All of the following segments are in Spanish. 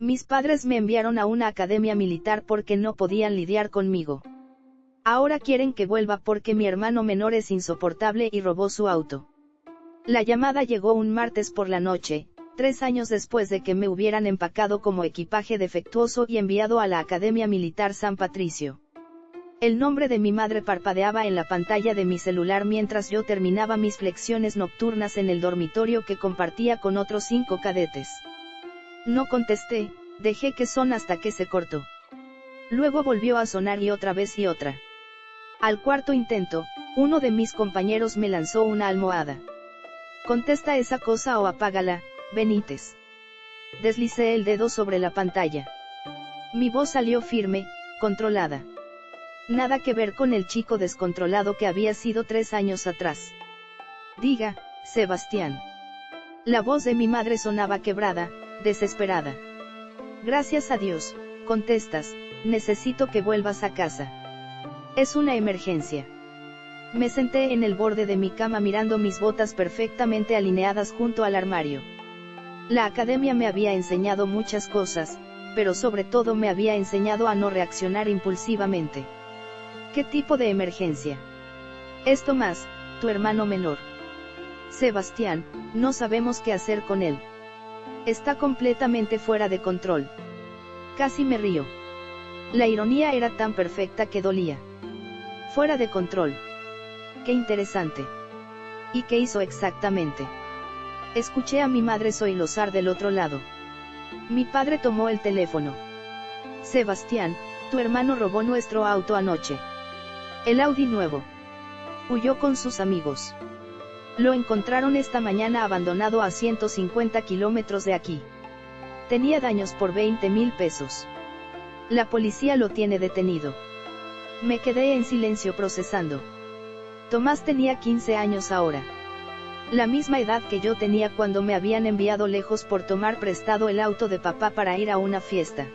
Mis padres me enviaron a una academia militar porque no podían lidiar conmigo. Ahora quieren que vuelva porque mi hermano menor es insoportable y robó su auto. La llamada llegó un martes por la noche, 3 años después de que me hubieran empacado como equipaje defectuoso y enviado a la Academia Militar San Patricio. El nombre de mi madre parpadeaba en la pantalla de mi celular mientras yo terminaba mis flexiones nocturnas en el dormitorio que compartía con otros 5 cadetes. No contesté, dejé que sonara hasta que se cortó. Luego volvió a sonar y otra vez y otra. Al cuarto intento, uno de mis compañeros me lanzó una almohada. Contesta esa cosa o apágala, Benítez. Deslicé el dedo sobre la pantalla. Mi voz salió firme, controlada. Nada que ver con el chico descontrolado que había sido 3 años atrás. Diga, Sebastián. La voz de mi madre sonaba quebrada, desesperada. Gracias a Dios, contestas, necesito que vuelvas a casa. Es una emergencia. Me senté en el borde de mi cama mirando mis botas perfectamente alineadas junto al armario. La academia me había enseñado muchas cosas, pero sobre todo me había enseñado a no reaccionar impulsivamente. ¿Qué tipo de emergencia? Es Tomás, tu hermano menor. Sebastián, no sabemos qué hacer con él. Está completamente fuera de control. Casi me río. La ironía era tan perfecta que dolía. Fuera de control. Qué interesante. ¿Y qué hizo exactamente? Escuché a mi madre sollozar del otro lado. Mi padre tomó el teléfono. Sebastián, tu hermano robó nuestro auto anoche. El Audi nuevo. Huyó con sus amigos. Lo encontraron esta mañana abandonado a 150 kilómetros de aquí. Tenía daños por 20.000 pesos. La policía lo tiene detenido. Me quedé en silencio procesando. Tomás tenía 15 años ahora. La misma edad que yo tenía cuando me habían enviado lejos por tomar prestado el auto de papá para ir a una fiesta.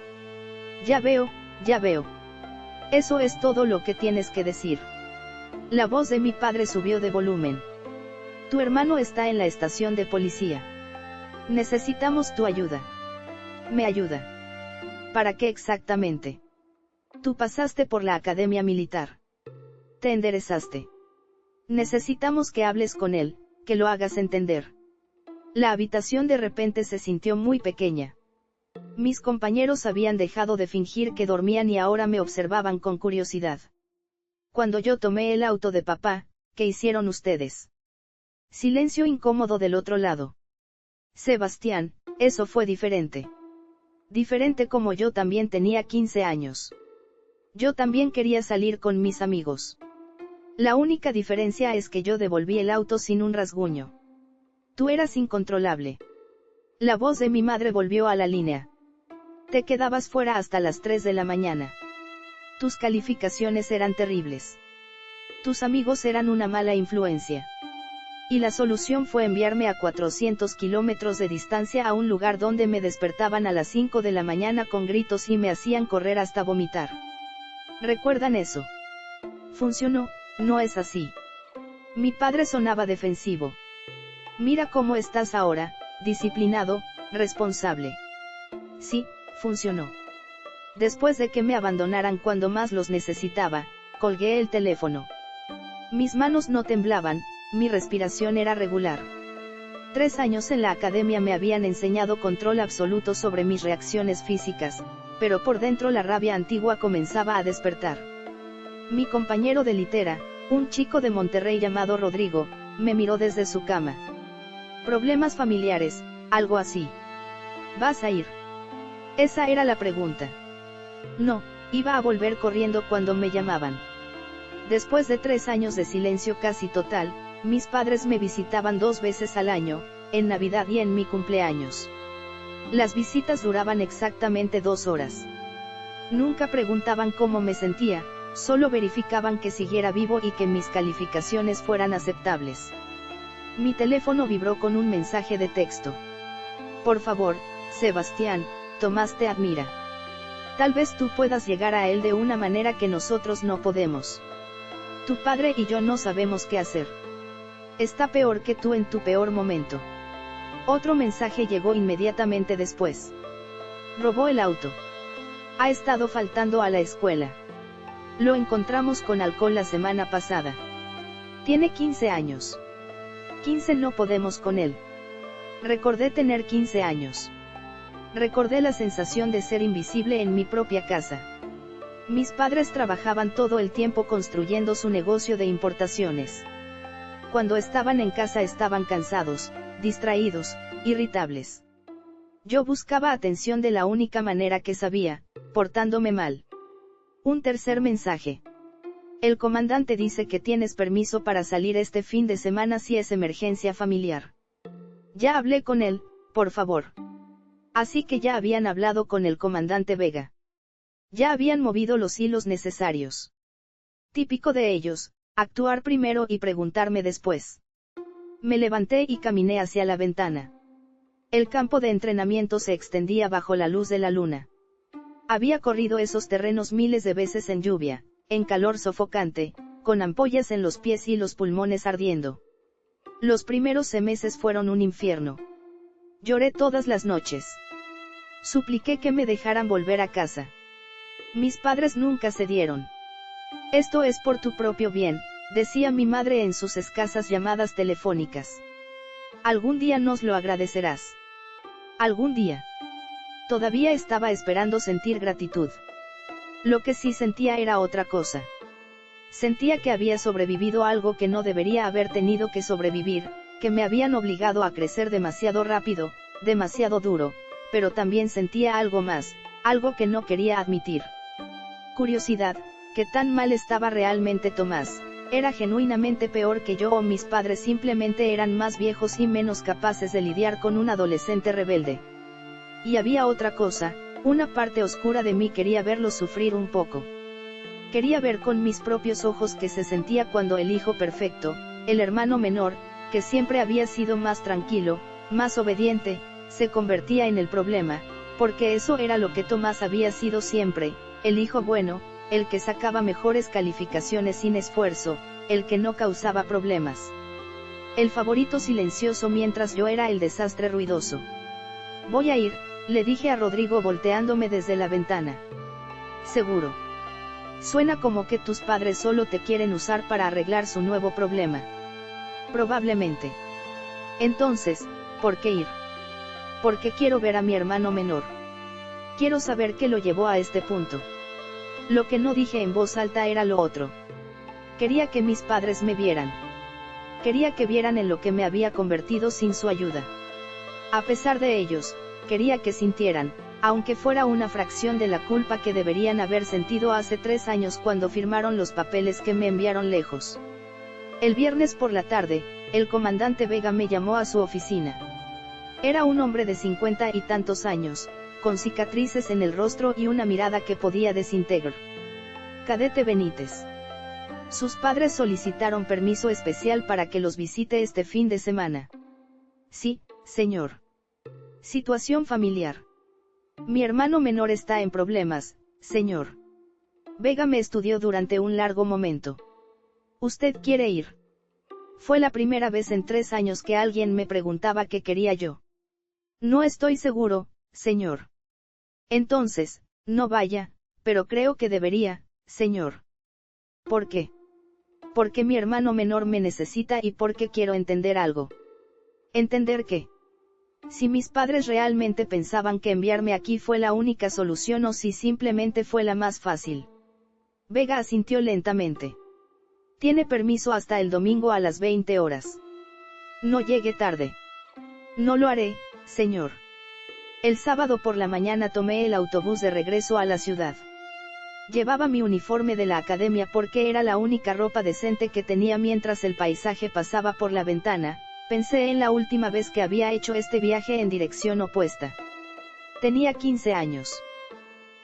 Ya veo, ya veo. Eso es todo lo que tienes que decir. La voz de mi padre subió de volumen. Tu hermano está en la estación de policía. Necesitamos tu ayuda. ¿Me ayuda? ¿Para qué exactamente? Tú pasaste por la academia militar. Te enderezaste. Necesitamos que hables con él, que lo hagas entender. La habitación de repente se sintió muy pequeña. Mis compañeros habían dejado de fingir que dormían y ahora me observaban con curiosidad. Cuando yo tomé el auto de papá, ¿qué hicieron ustedes? Silencio incómodo del otro lado. Sebastián, eso fue diferente. Diferente como yo también tenía 15 años. Yo también quería salir con mis amigos. La única diferencia es que yo devolví el auto sin un rasguño. Tú eras incontrolable. La voz de mi madre volvió a la línea. Te quedabas fuera hasta las 3 de la mañana. Tus calificaciones eran terribles. Tus amigos eran una mala influencia. Y la solución fue enviarme a 400 kilómetros de distancia a un lugar donde me despertaban a las 5 de la mañana con gritos y me hacían correr hasta vomitar. ¿Recuerdan eso? Funcionó, ¿no es así? Mi padre sonaba defensivo. Mira cómo estás ahora, disciplinado, responsable. Sí, funcionó. Después de que me abandonaran cuando más los necesitaba, colgué el teléfono. Mis manos no temblaban, mi respiración era regular. 3 años en la academia me habían enseñado control absoluto sobre mis reacciones físicas, pero por dentro la rabia antigua comenzaba a despertar. Mi compañero de litera, un chico de Monterrey llamado Rodrigo, me miró desde su cama. ¿Problemas familiares, algo así? ¿Vas a ir? Esa era la pregunta. No, iba a volver corriendo cuando me llamaban. Después de 3 años de silencio casi total, mis padres me visitaban 2 veces al año, en Navidad y en mi cumpleaños. Las visitas duraban exactamente 2 horas. Nunca preguntaban cómo me sentía, solo verificaban que siguiera vivo y que mis calificaciones fueran aceptables. Mi teléfono vibró con un mensaje de texto. Por favor, Sebastián, Tomás te admira. Tal vez tú puedas llegar a él de una manera que nosotros no podemos. Tu padre y yo no sabemos qué hacer. Está peor que tú en tu peor momento. Otro mensaje llegó inmediatamente después. Robó el auto. Ha estado faltando a la escuela. Lo encontramos con alcohol la semana pasada. Tiene 15 años. 15 no podemos con él. Recordé tener 15 años. Recordé la sensación de ser invisible en mi propia casa. Mis padres trabajaban todo el tiempo construyendo su negocio de importaciones. Cuando estaban en casa estaban cansados, distraídos, irritables. Yo buscaba atención de la única manera que sabía, portándome mal. Un tercer mensaje. El comandante dice que tienes permiso para salir este fin de semana si es emergencia familiar. Ya hablé con él, por favor. Así que ya habían hablado con el comandante Vega. Ya habían movido los hilos necesarios. Típico de ellos, actuar primero y preguntarme después. Me levanté y caminé hacia la ventana. El campo de entrenamiento se extendía bajo la luz de la luna. Había corrido esos terrenos miles de veces en lluvia, en calor sofocante, con ampollas en los pies y los pulmones ardiendo. Los primeros meses fueron un infierno. Lloré todas las noches. Supliqué que me dejaran volver a casa. Mis padres nunca cedieron. Esto es por tu propio bien, decía mi madre en sus escasas llamadas telefónicas. Algún día nos lo agradecerás. Algún día. Todavía estaba esperando sentir gratitud. Lo que sí sentía era otra cosa. Sentía que había sobrevivido a algo que no debería haber tenido que sobrevivir, que me habían obligado a crecer demasiado rápido, demasiado duro, pero también sentía algo más, algo que no quería admitir. Curiosidad, ¿qué tan mal estaba realmente Tomás? ¿Era genuinamente peor que yo o mis padres simplemente eran más viejos y menos capaces de lidiar con un adolescente rebelde? Y había otra cosa, una parte oscura de mí quería verlo sufrir un poco. Quería ver con mis propios ojos qué se sentía cuando el hijo perfecto, el hermano menor, que siempre había sido más tranquilo, más obediente, se convertía en el problema, porque eso era lo que Tomás había sido siempre, el hijo bueno, el que sacaba mejores calificaciones sin esfuerzo, el que no causaba problemas. El favorito silencioso mientras yo era el desastre ruidoso. Voy a ir, le dije a Rodrigo volteándome desde la ventana. Seguro. Suena como que tus padres solo te quieren usar para arreglar su nuevo problema. Probablemente. Entonces, ¿por qué ir? Porque quiero ver a mi hermano menor. Quiero saber qué lo llevó a este punto. Lo que no dije en voz alta era lo otro. Quería que mis padres me vieran. Quería que vieran en lo que me había convertido sin su ayuda. A pesar de ellos, quería que sintieran, aunque fuera una fracción de la culpa que deberían haber sentido hace 3 años cuando firmaron los papeles que me enviaron lejos. El viernes por la tarde, el comandante Vega me llamó a su oficina. Era un hombre de 50 y tantos años, con cicatrices en el rostro y una mirada que podía desintegrar. Cadete Benítez. Sus padres solicitaron permiso especial para que los visite este fin de semana. Sí, señor. Situación familiar. Mi hermano menor está en problemas, señor. Vega me estudió durante un largo momento. ¿Usted quiere ir? Fue la primera vez en 3 años que alguien me preguntaba qué quería yo. No estoy seguro, señor. Entonces, no vaya, pero creo que debería, señor. ¿Por qué? Porque mi hermano menor me necesita y porque quiero entender algo. ¿Entender qué? Si mis padres realmente pensaban que enviarme aquí fue la única solución o si simplemente fue la más fácil. Vega asintió lentamente. Tiene permiso hasta el domingo a las 20 horas. No llegue tarde. No lo haré, señor. El sábado por la mañana tomé el autobús de regreso a la ciudad. Llevaba mi uniforme de la academia porque era la única ropa decente que tenía mientras el paisaje pasaba por la ventana. Pensé en la última vez que había hecho este viaje en dirección opuesta. Tenía 15 años.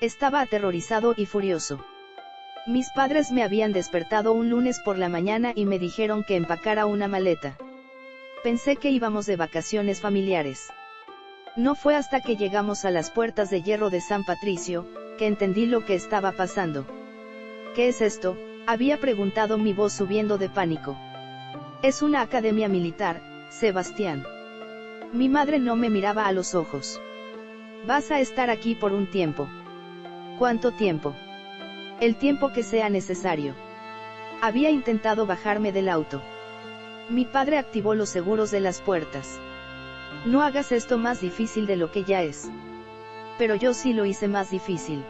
Estaba aterrorizado y furioso. Mis padres me habían despertado un lunes por la mañana y me dijeron que empacara una maleta. Pensé que íbamos de vacaciones familiares. No fue hasta que llegamos a las puertas de hierro de San Patricio, que entendí lo que estaba pasando. ¿Qué es esto?, había preguntado mi voz subiendo de pánico. Es una academia militar, Sebastián. Mi madre no me miraba a los ojos. Vas a estar aquí por un tiempo. ¿Cuánto tiempo? El tiempo que sea necesario. Había intentado bajarme del auto. Mi padre activó los seguros de las puertas. No hagas esto más difícil de lo que ya es. Pero yo sí lo hice más difícil.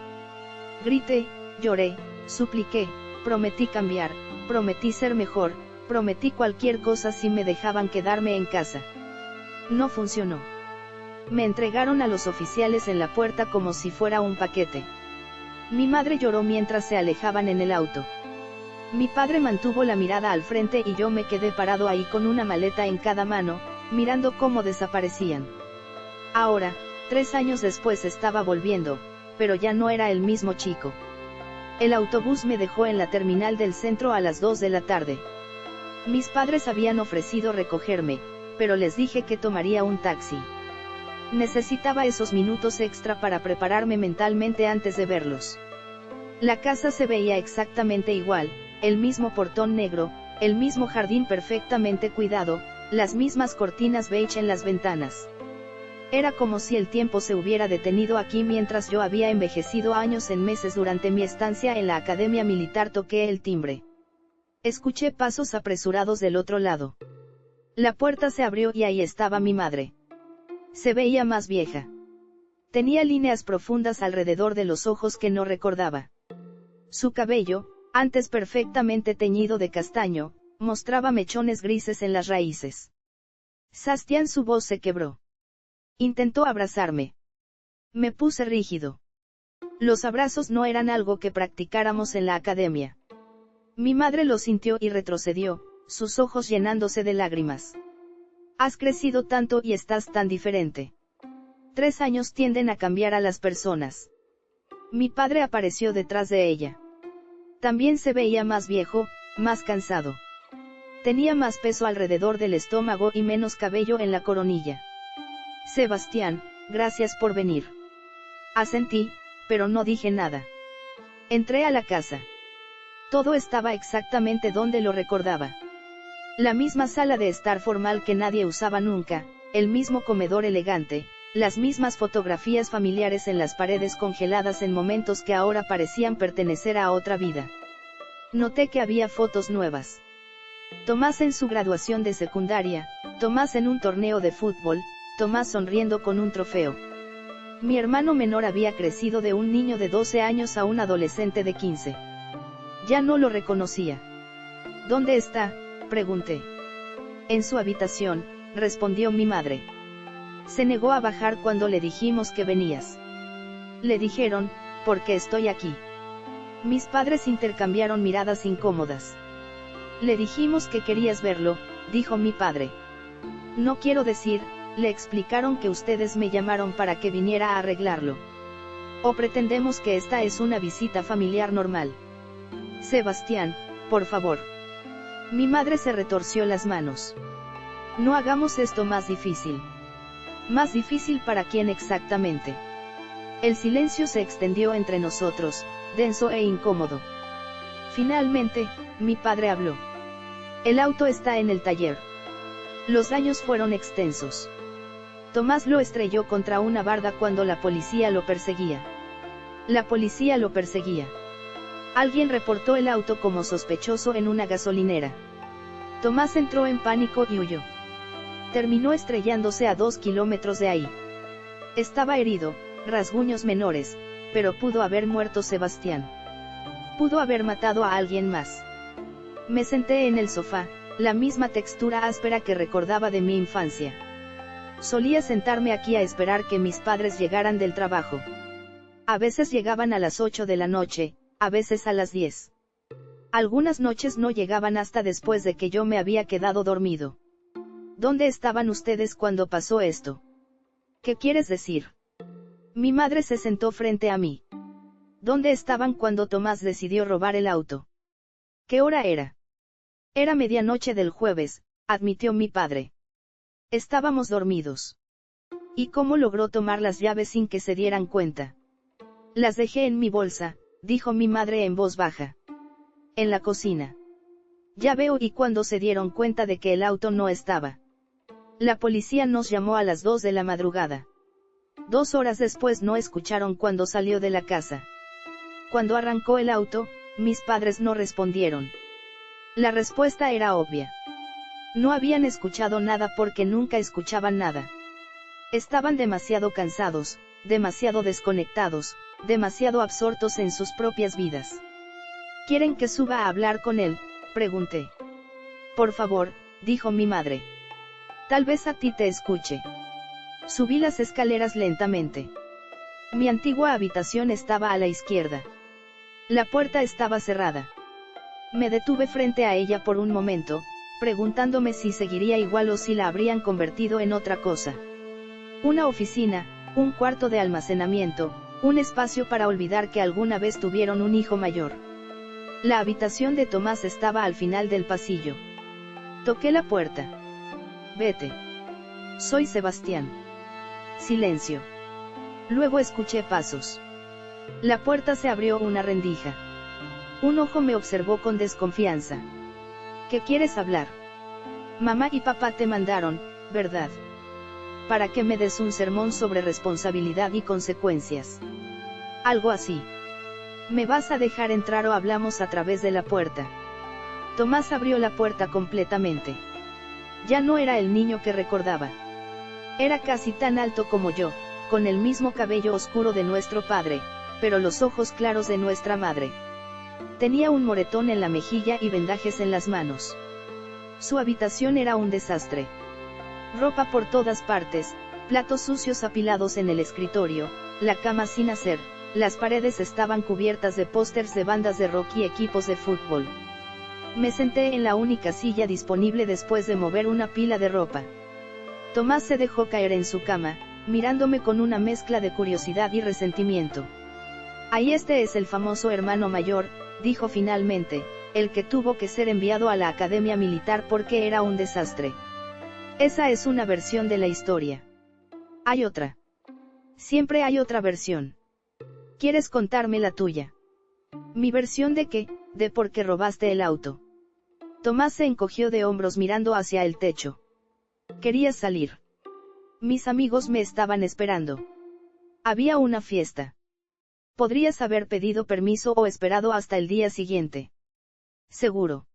Grité, lloré, supliqué, prometí cambiar, prometí ser mejor, prometí cualquier cosa si me dejaban quedarme en casa. No funcionó. Me entregaron a los oficiales en la puerta como si fuera un paquete. Mi madre lloró mientras se alejaban en el auto. Mi padre mantuvo la mirada al frente y yo me quedé parado ahí con una maleta en cada mano, mirando cómo desaparecían. Ahora, 3 años después estaba volviendo, pero ya no era el mismo chico. El autobús me dejó en la terminal del centro a las 2 de la tarde. Mis padres habían ofrecido recogerme, pero les dije que tomaría un taxi. Necesitaba esos minutos extra para prepararme mentalmente antes de verlos. La casa se veía exactamente igual, el mismo portón negro, el mismo jardín perfectamente cuidado, las mismas cortinas beige en las ventanas. Era como si el tiempo se hubiera detenido aquí mientras yo había envejecido años en meses durante mi estancia en la academia militar. Toqué el timbre. Escuché pasos apresurados del otro lado. La puerta se abrió y ahí estaba mi madre. Se veía más vieja. Tenía líneas profundas alrededor de los ojos que no recordaba. Su cabello, antes perfectamente teñido de castaño, mostraba mechones grises en las raíces. Sebastián, su voz se quebró. Intentó abrazarme. Me puse rígido. Los abrazos no eran algo que practicáramos en la academia. Mi madre lo sintió y retrocedió, sus ojos llenándose de lágrimas. Has crecido tanto y estás tan diferente. 3 años tienden a cambiar a las personas. Mi padre apareció detrás de ella. También se veía más viejo, más cansado. Tenía más peso alrededor del estómago y menos cabello en la coronilla. Sebastián, gracias por venir. Asentí, pero no dije nada. Entré a la casa. Todo estaba exactamente donde lo recordaba. La misma sala de estar formal que nadie usaba nunca, el mismo comedor elegante, las mismas fotografías familiares en las paredes congeladas en momentos que ahora parecían pertenecer a otra vida. Noté que había fotos nuevas. Tomás en su graduación de secundaria, Tomás en un torneo de fútbol, Tomás sonriendo con un trofeo. Mi hermano menor había crecido de un niño de 12 años a un adolescente de 15. Ya no lo reconocía. ¿Dónde está?, pregunté. En su habitación, respondió mi madre. Se negó a bajar cuando le dijimos que venías. Le dijeron, porque estoy aquí. Mis padres intercambiaron miradas incómodas. Le dijimos que querías verlo, dijo mi padre. No quiero decir, le explicaron que ustedes me llamaron para que viniera a arreglarlo. O pretendemos que esta es una visita familiar normal. Sebastián, por favor. Mi madre se retorció las manos. No hagamos esto más difícil. ¿Más difícil para quién exactamente? El silencio se extendió entre nosotros, denso e incómodo. Finalmente, mi padre habló. El auto está en el taller. Los daños fueron extensos. Tomás lo estrelló contra una barda cuando la policía lo perseguía. La policía lo perseguía. Alguien reportó el auto como sospechoso en una gasolinera. Tomás entró en pánico y huyó. Terminó estrellándose a 2 kilómetros de ahí. Estaba herido, rasguños menores, pero pudo haber muerto Sebastián. Pudo haber matado a alguien más. Me senté en el sofá, la misma textura áspera que recordaba de mi infancia. Solía sentarme aquí a esperar que mis padres llegaran del trabajo. A veces llegaban a las 8 de la noche, a veces a las 10. Algunas noches no llegaban hasta después de que yo me había quedado dormido. ¿Dónde estaban ustedes cuando pasó esto? ¿Qué quieres decir? Mi madre se sentó frente a mí. ¿Dónde estaban cuando Tomás decidió robar el auto? ¿Qué hora era? Era medianoche del jueves, admitió mi padre. Estábamos dormidos. ¿Y cómo logró tomar las llaves sin que se dieran cuenta? Las dejé en mi bolsa, dijo mi madre en voz baja. En la cocina. Ya veo. ¿Y cuando se dieron cuenta de que el auto no estaba? La policía nos llamó a las 2 de la madrugada. 2 horas después no escucharon cuando salió de la casa. Cuando arrancó el auto, mis padres no respondieron. La respuesta era obvia. No habían escuchado nada porque nunca escuchaban nada. Estaban demasiado cansados, demasiado desconectados, demasiado absortos en sus propias vidas. ¿Quieren que suba a hablar con él?, pregunté. Por favor, dijo mi madre. Tal vez a ti te escuche. Subí las escaleras lentamente. Mi antigua habitación estaba a la izquierda. La puerta estaba cerrada. Me detuve frente a ella por un momento, preguntándome si seguiría igual o si la habrían convertido en otra cosa. Una oficina, un cuarto de almacenamiento, un espacio para olvidar que alguna vez tuvieron un hijo mayor. La habitación de Tomás estaba al final del pasillo. Toqué la puerta. Vete. Soy Sebastián. Silencio. Luego escuché pasos. La puerta se abrió una rendija. Un ojo me observó con desconfianza. ¿Qué quieres hablar? Mamá y papá te mandaron, ¿verdad? Para que me des un sermón sobre responsabilidad y consecuencias. Algo así. ¿Me vas a dejar entrar o hablamos a través de la puerta? Tomás abrió la puerta completamente. Ya no era el niño que recordaba. Era casi tan alto como yo, con el mismo cabello oscuro de nuestro padre, pero los ojos claros de nuestra madre. Tenía un moretón en la mejilla y vendajes en las manos. Su habitación era un desastre. Ropa por todas partes, platos sucios apilados en el escritorio, la cama sin hacer, las paredes estaban cubiertas de pósters de bandas de rock y equipos de fútbol. Me senté en la única silla disponible después de mover una pila de ropa. Tomás se dejó caer en su cama, mirándome con una mezcla de curiosidad y resentimiento. Ahí este es el famoso hermano mayor, dijo finalmente, el que tuvo que ser enviado a la academia militar porque era un desastre. Esa es una versión de la historia. Hay otra. Siempre hay otra versión. ¿Quieres contarme la tuya? ¿Mi versión de qué? De por qué robaste el auto. Tomás se encogió de hombros mirando hacia el techo. Quería salir. Mis amigos me estaban esperando. Había una fiesta. Podrías haber pedido permiso o esperado hasta el día siguiente. Seguro.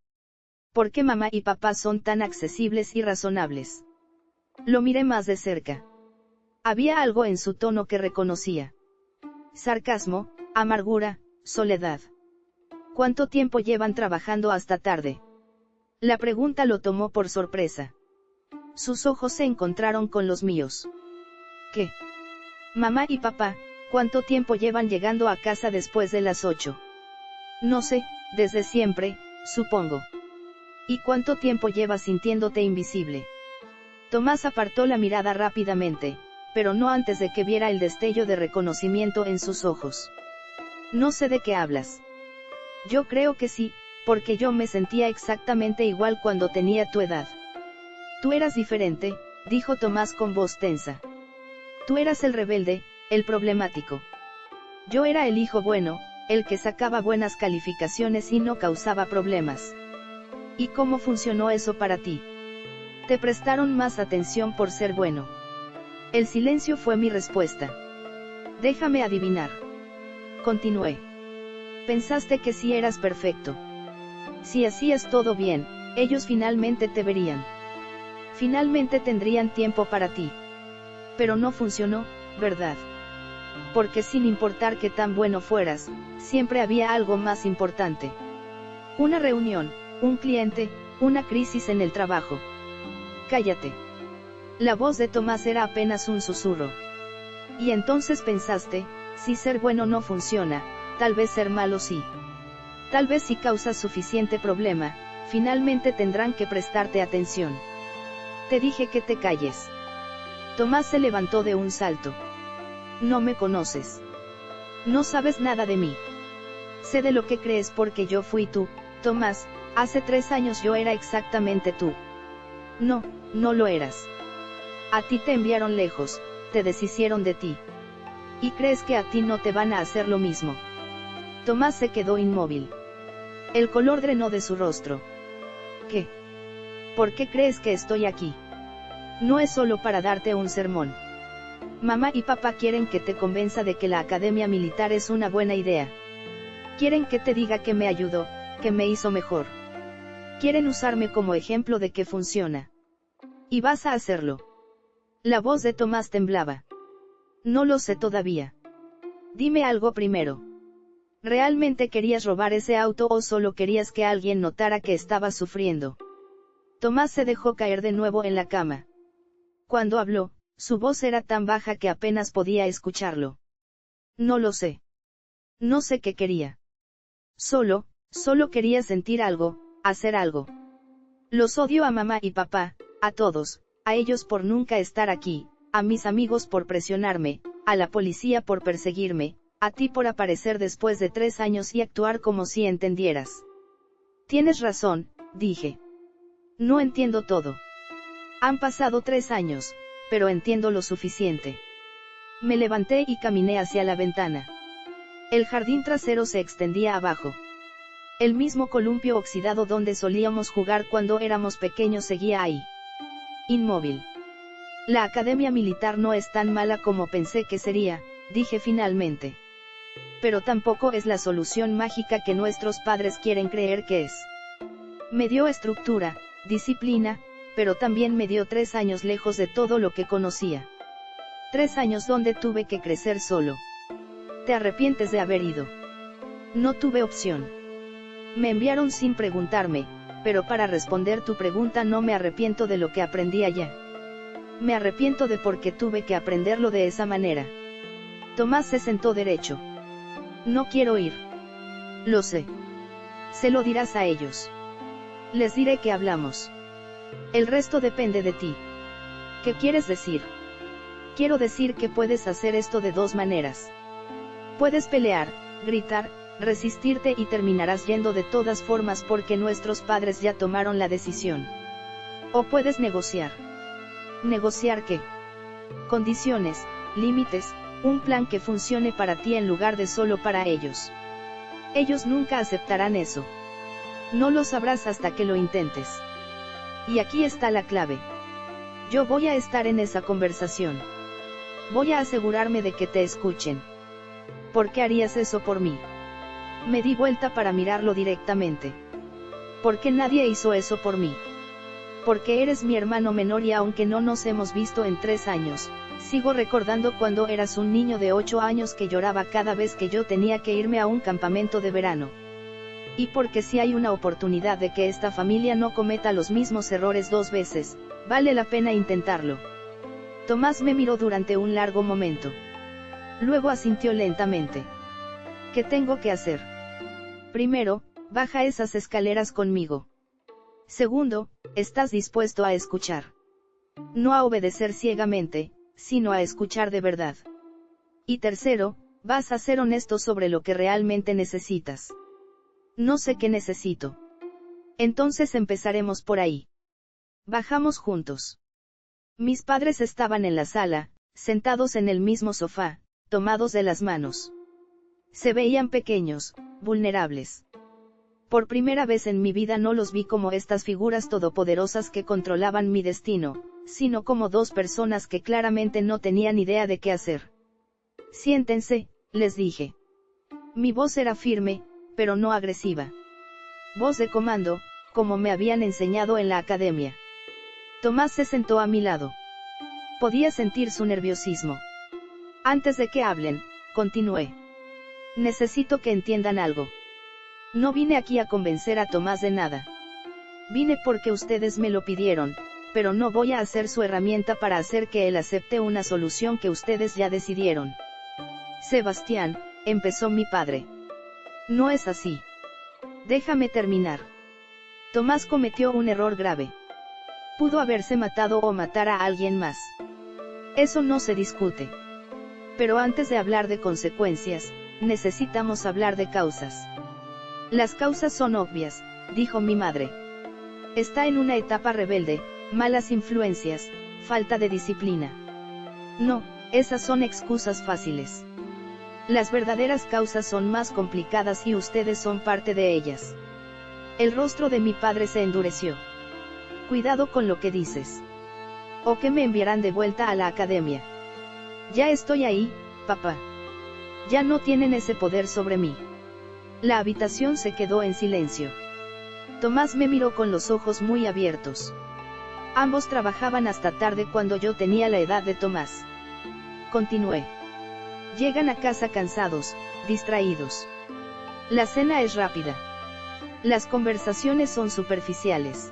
¿Por qué mamá y papá son tan accesibles y razonables? Lo miré más de cerca. Había algo en su tono que reconocía. Sarcasmo, amargura, soledad. ¿Cuánto tiempo llevan trabajando hasta tarde? La pregunta lo tomó por sorpresa. Sus ojos se encontraron con los míos. ¿Qué? Mamá y papá, ¿cuánto tiempo llevan llegando a casa después de las 8? No sé, desde siempre, supongo. ¿Y cuánto tiempo llevas sintiéndote invisible? Tomás apartó la mirada rápidamente, pero no antes de que viera el destello de reconocimiento en sus ojos. No sé de qué hablas. Yo creo que sí, porque yo me sentía exactamente igual cuando tenía tu edad. Tú eras diferente, dijo Tomás con voz tensa. Tú eras el rebelde, el problemático. Yo era el hijo bueno, el que sacaba buenas calificaciones y no causaba problemas. ¿Y cómo funcionó eso para ti? Te prestaron más atención por ser bueno. El silencio fue mi respuesta. Déjame adivinar. Continué. Pensaste que si eras perfecto. Si hacías todo bien, ellos finalmente te verían. Finalmente tendrían tiempo para ti. Pero no funcionó, ¿verdad? Porque sin importar qué tan bueno fueras, siempre había algo más importante. Una reunión, un cliente, una crisis en el trabajo. Cállate. La voz de Tomás era apenas un susurro. Y entonces pensaste, si ser bueno no funciona, tal vez ser malo sí. Tal vez si causas suficiente problema, finalmente tendrán que prestarte atención. Te dije que te calles. Tomás se levantó de un salto. No me conoces. No sabes nada de mí. Sé de lo que crees porque yo fui tú, Tomás, hace 3 años yo era exactamente tú. No, no lo eras. A ti te enviaron lejos, te deshicieron de ti. ¿Y crees que a ti no te van a hacer lo mismo? Tomás se quedó inmóvil. El color drenó de su rostro. ¿Qué? ¿Por qué crees que estoy aquí? No es solo para darte un sermón. Mamá y papá quieren que te convenza de que la academia militar es una buena idea. Quieren que te diga que me ayudó, que me hizo mejor. Quieren usarme como ejemplo de que funciona. Y vas a hacerlo. La voz de Tomás temblaba. No lo sé todavía. Dime algo primero. ¿Realmente querías robar ese auto o solo querías que alguien notara que estabas sufriendo? Tomás se dejó caer de nuevo en la cama. Cuando habló, su voz era tan baja que apenas podía escucharlo. No lo sé. No sé qué quería. Solo quería sentir algo, hacer algo. Los odio a mamá y papá, a todos, a ellos por nunca estar aquí, a mis amigos por presionarme, a la policía por perseguirme, a ti por aparecer después de 3 años y actuar como si entendieras. Tienes razón, dije. No entiendo todo. Han pasado 3 años, pero entiendo lo suficiente. Me levanté y caminé hacia la ventana. El jardín trasero se extendía abajo. El mismo columpio oxidado donde solíamos jugar cuando éramos pequeños seguía ahí. Inmóvil. La academia militar no es tan mala como pensé que sería, dije finalmente. Pero tampoco es la solución mágica que nuestros padres quieren creer que es. Me dio estructura, disciplina, pero también me dio 3 años lejos de todo lo que conocía. 3 años donde tuve que crecer solo. ¿Te arrepientes de haber ido? No tuve opción. Me enviaron sin preguntarme, pero para responder tu pregunta no me arrepiento de lo que aprendí allá. Me arrepiento de por qué tuve que aprenderlo de esa manera. Tomás se sentó derecho. No quiero ir. Lo sé. Se lo dirás a ellos. Les diré que hablamos. El resto depende de ti. ¿Qué quieres decir? Quiero decir que puedes hacer esto de 2 maneras. Puedes pelear, gritar, resistirte y terminarás yendo de todas formas porque nuestros padres ya tomaron la decisión. O puedes negociar. ¿Negociar qué? Condiciones, límites, un plan que funcione para ti en lugar de solo para ellos. Ellos nunca aceptarán eso. No lo sabrás hasta que lo intentes. Y aquí está la clave. Yo voy a estar en esa conversación. Voy a asegurarme de que te escuchen. ¿Por qué harías eso por mí? Me di vuelta para mirarlo directamente. Porque nadie hizo eso por mí. Porque eres mi hermano menor y aunque no nos hemos visto en 3 años, sigo recordando cuando eras un niño de 8 años que lloraba cada vez que yo tenía que irme a un campamento de verano. Y porque si hay una oportunidad de que esta familia no cometa los mismos errores 2 veces, vale la pena intentarlo. Tomás me miró durante un largo momento. Luego asintió lentamente. ¿Qué tengo que hacer? Primero, baja esas escaleras conmigo. Segundo, ¿estás dispuesto a escuchar? No a obedecer ciegamente, sino a escuchar de verdad. Y tercero, vas a ser honesto sobre lo que realmente necesitas. No sé qué necesito. Entonces empezaremos por ahí. Bajamos juntos. Mis padres estaban en la sala, sentados en el mismo sofá, tomados de las manos. Se veían pequeños, vulnerables. Por primera vez en mi vida no los vi como estas figuras todopoderosas que controlaban mi destino, sino como 2 personas que claramente no tenían idea de qué hacer. Siéntense, les dije. Mi voz era firme, pero no agresiva. Voz de comando, como me habían enseñado en la academia. Tomás se sentó a mi lado. Podía sentir su nerviosismo. Antes de que hablen, continué. Necesito que entiendan algo. No vine aquí a convencer a Tomás de nada. Vine porque ustedes me lo pidieron, pero no voy a ser su herramienta para hacer que él acepte una solución que ustedes ya decidieron. Sebastián, empezó mi padre. No es así. Déjame terminar. Tomás cometió un error grave. Pudo haberse matado o matar a alguien más. Eso no se discute. Pero antes de hablar de consecuencias, necesitamos hablar de causas. Las causas son obvias, dijo mi madre. Está en una etapa rebelde, malas influencias, falta de disciplina. No, esas son excusas fáciles. Las verdaderas causas son más complicadas y ustedes son parte de ellas. El rostro de mi padre se endureció. Cuidado con lo que dices. ¿O que me enviarán de vuelta a la academia? Ya estoy ahí, papá. Ya no tienen ese poder sobre mí. La habitación se quedó en silencio. Tomás me miró con los ojos muy abiertos. Ambos trabajaban hasta tarde cuando yo tenía la edad de Tomás. Continué. Llegan a casa cansados, distraídos. La cena es rápida. Las conversaciones son superficiales.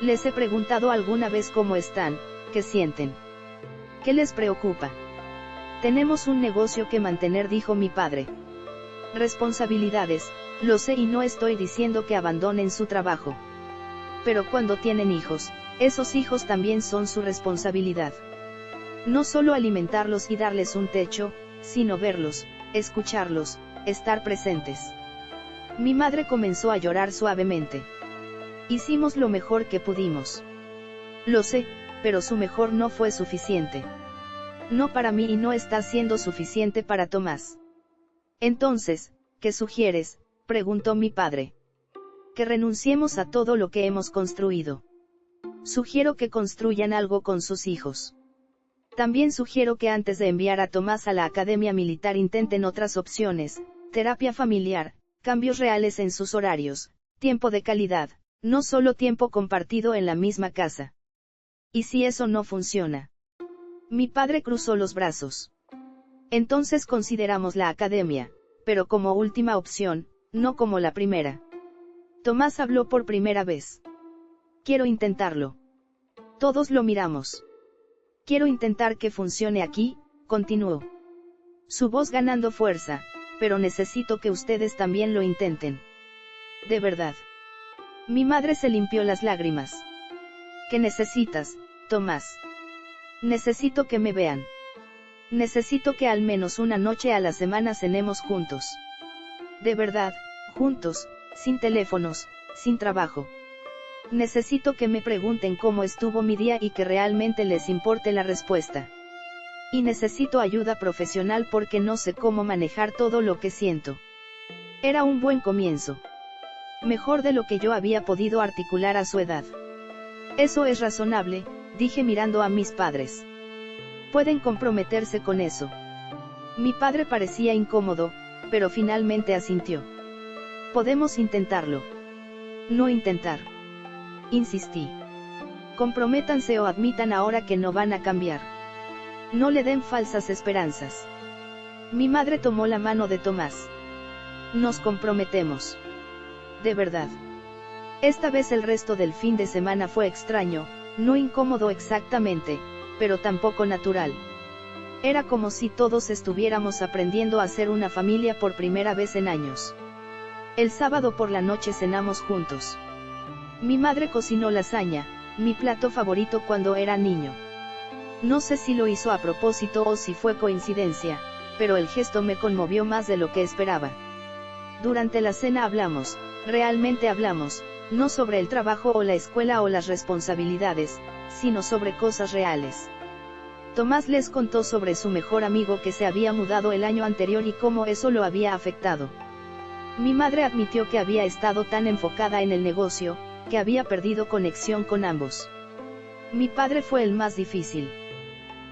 Les he preguntado alguna vez cómo están, qué sienten. ¿Qué les preocupa? Tenemos un negocio que mantener, dijo mi padre. Responsabilidades, lo sé y no estoy diciendo que abandonen su trabajo. Pero cuando tienen hijos, esos hijos también son su responsabilidad. No solo alimentarlos y darles un techo, sino verlos, escucharlos, estar presentes. Mi madre comenzó a llorar suavemente. Hicimos lo mejor que pudimos. Lo sé, pero su mejor no fue suficiente. No para mí y no está siendo suficiente para Tomás. Entonces, ¿qué sugieres?, preguntó mi padre. Que renunciemos a todo lo que hemos construido. Sugiero que construyan algo con sus hijos. También sugiero que antes de enviar a Tomás a la academia militar intenten otras opciones, terapia familiar, cambios reales en sus horarios, tiempo de calidad, no solo tiempo compartido en la misma casa. ¿Y si eso no funciona? Mi padre cruzó los brazos. Entonces consideramos la academia, pero como última opción, no como la primera. Tomás habló por primera vez. Quiero intentarlo. Todos lo miramos. Quiero intentar que funcione aquí, continuó. Su voz ganando fuerza, pero necesito que ustedes también lo intenten. De verdad. Mi madre se limpió las lágrimas. ¿Qué necesitas, Tomás? Necesito que me vean. Necesito que al menos una noche a la semana cenemos juntos. De verdad, juntos, sin teléfonos, sin trabajo. Necesito que me pregunten cómo estuvo mi día y que realmente les importe la respuesta. Y necesito ayuda profesional porque no sé cómo manejar todo lo que siento. Era un buen comienzo. Mejor de lo que yo había podido articular a su edad. Eso es razonable, dije mirando a mis padres. Pueden comprometerse con eso. Mi padre parecía incómodo, pero finalmente asintió. Podemos intentarlo. No intentar. Insistí. Comprométanse o admitan ahora que no van a cambiar. No le den falsas esperanzas. Mi madre tomó la mano de Tomás. Nos comprometemos. De verdad. Esta vez el resto del fin de semana fue extraño, no incómodo exactamente, pero tampoco natural. Era como si todos estuviéramos aprendiendo a ser una familia por primera vez en años. El sábado por la noche cenamos juntos. Mi madre cocinó lasaña, mi plato favorito cuando era niño. No sé si lo hizo a propósito o si fue coincidencia, pero el gesto me conmovió más de lo que esperaba. Durante la cena hablamos, realmente hablamos, no sobre el trabajo o la escuela o las responsabilidades, sino sobre cosas reales. Tomás les contó sobre su mejor amigo que se había mudado el año anterior y cómo eso lo había afectado. Mi madre admitió que había estado tan enfocada en el negocio, que había perdido conexión con ambos. Mi padre fue el más difícil.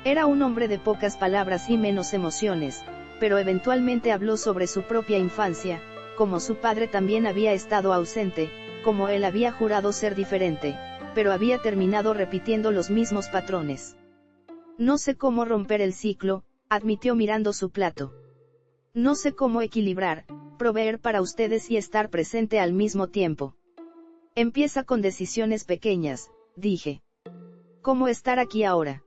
Era un hombre de pocas palabras y menos emociones, pero eventualmente habló sobre su propia infancia, como su padre también había estado ausente, como él había jurado ser diferente, pero había terminado repitiendo los mismos patrones. No sé cómo romper el ciclo, admitió mirando su plato. No sé cómo equilibrar, proveer para ustedes y estar presente al mismo tiempo. Empieza con decisiones pequeñas, dije. ¿Cómo estar aquí ahora?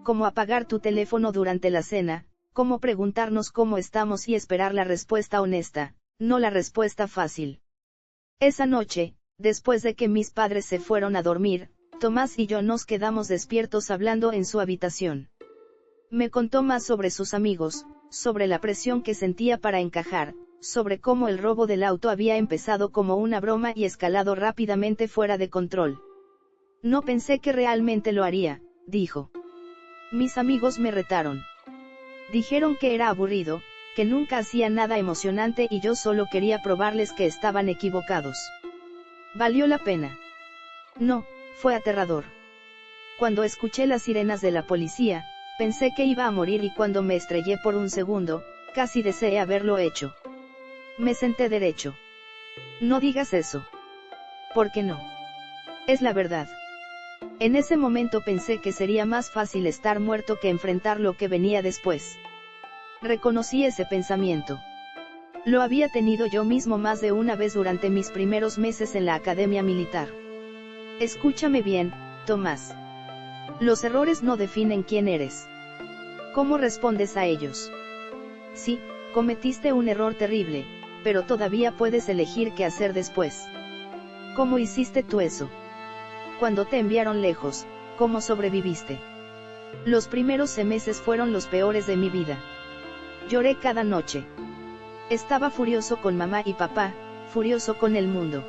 ¿Cómo apagar tu teléfono durante la cena? ¿Cómo preguntarnos cómo estamos y esperar la respuesta honesta, no la respuesta fácil? Esa noche, después de que mis padres se fueron a dormir, Tomás y yo nos quedamos despiertos hablando en su habitación. Me contó más sobre sus amigos, sobre la presión que sentía para encajar, sobre cómo el robo del auto había empezado como una broma y escalado rápidamente fuera de control. No pensé que realmente lo haría, dijo. Mis amigos me retaron. Dijeron que era aburrido, que nunca hacía nada emocionante y yo solo quería probarles que estaban equivocados. ¿Valió la pena? No, fue aterrador. Cuando escuché las sirenas de la policía, Pensé que iba a morir y cuando me estrellé por un segundo, casi deseé haberlo hecho. Me senté derecho. No digas eso. ¿Por qué no? Es la verdad. En ese momento pensé que sería más fácil estar muerto que enfrentar lo que venía después. Reconocí ese pensamiento. Lo había tenido yo mismo más de una vez durante mis primeros meses en la academia militar. Escúchame bien, Tomás. Los errores no definen quién eres. ¿Cómo respondes a ellos? Sí, cometiste un error terrible, pero todavía puedes elegir qué hacer después. ¿Cómo hiciste tú eso? Cuando te enviaron lejos, ¿cómo sobreviviste? Los primeros meses fueron los peores de mi vida. Lloré cada noche. Estaba furioso con mamá y papá, furioso con el mundo.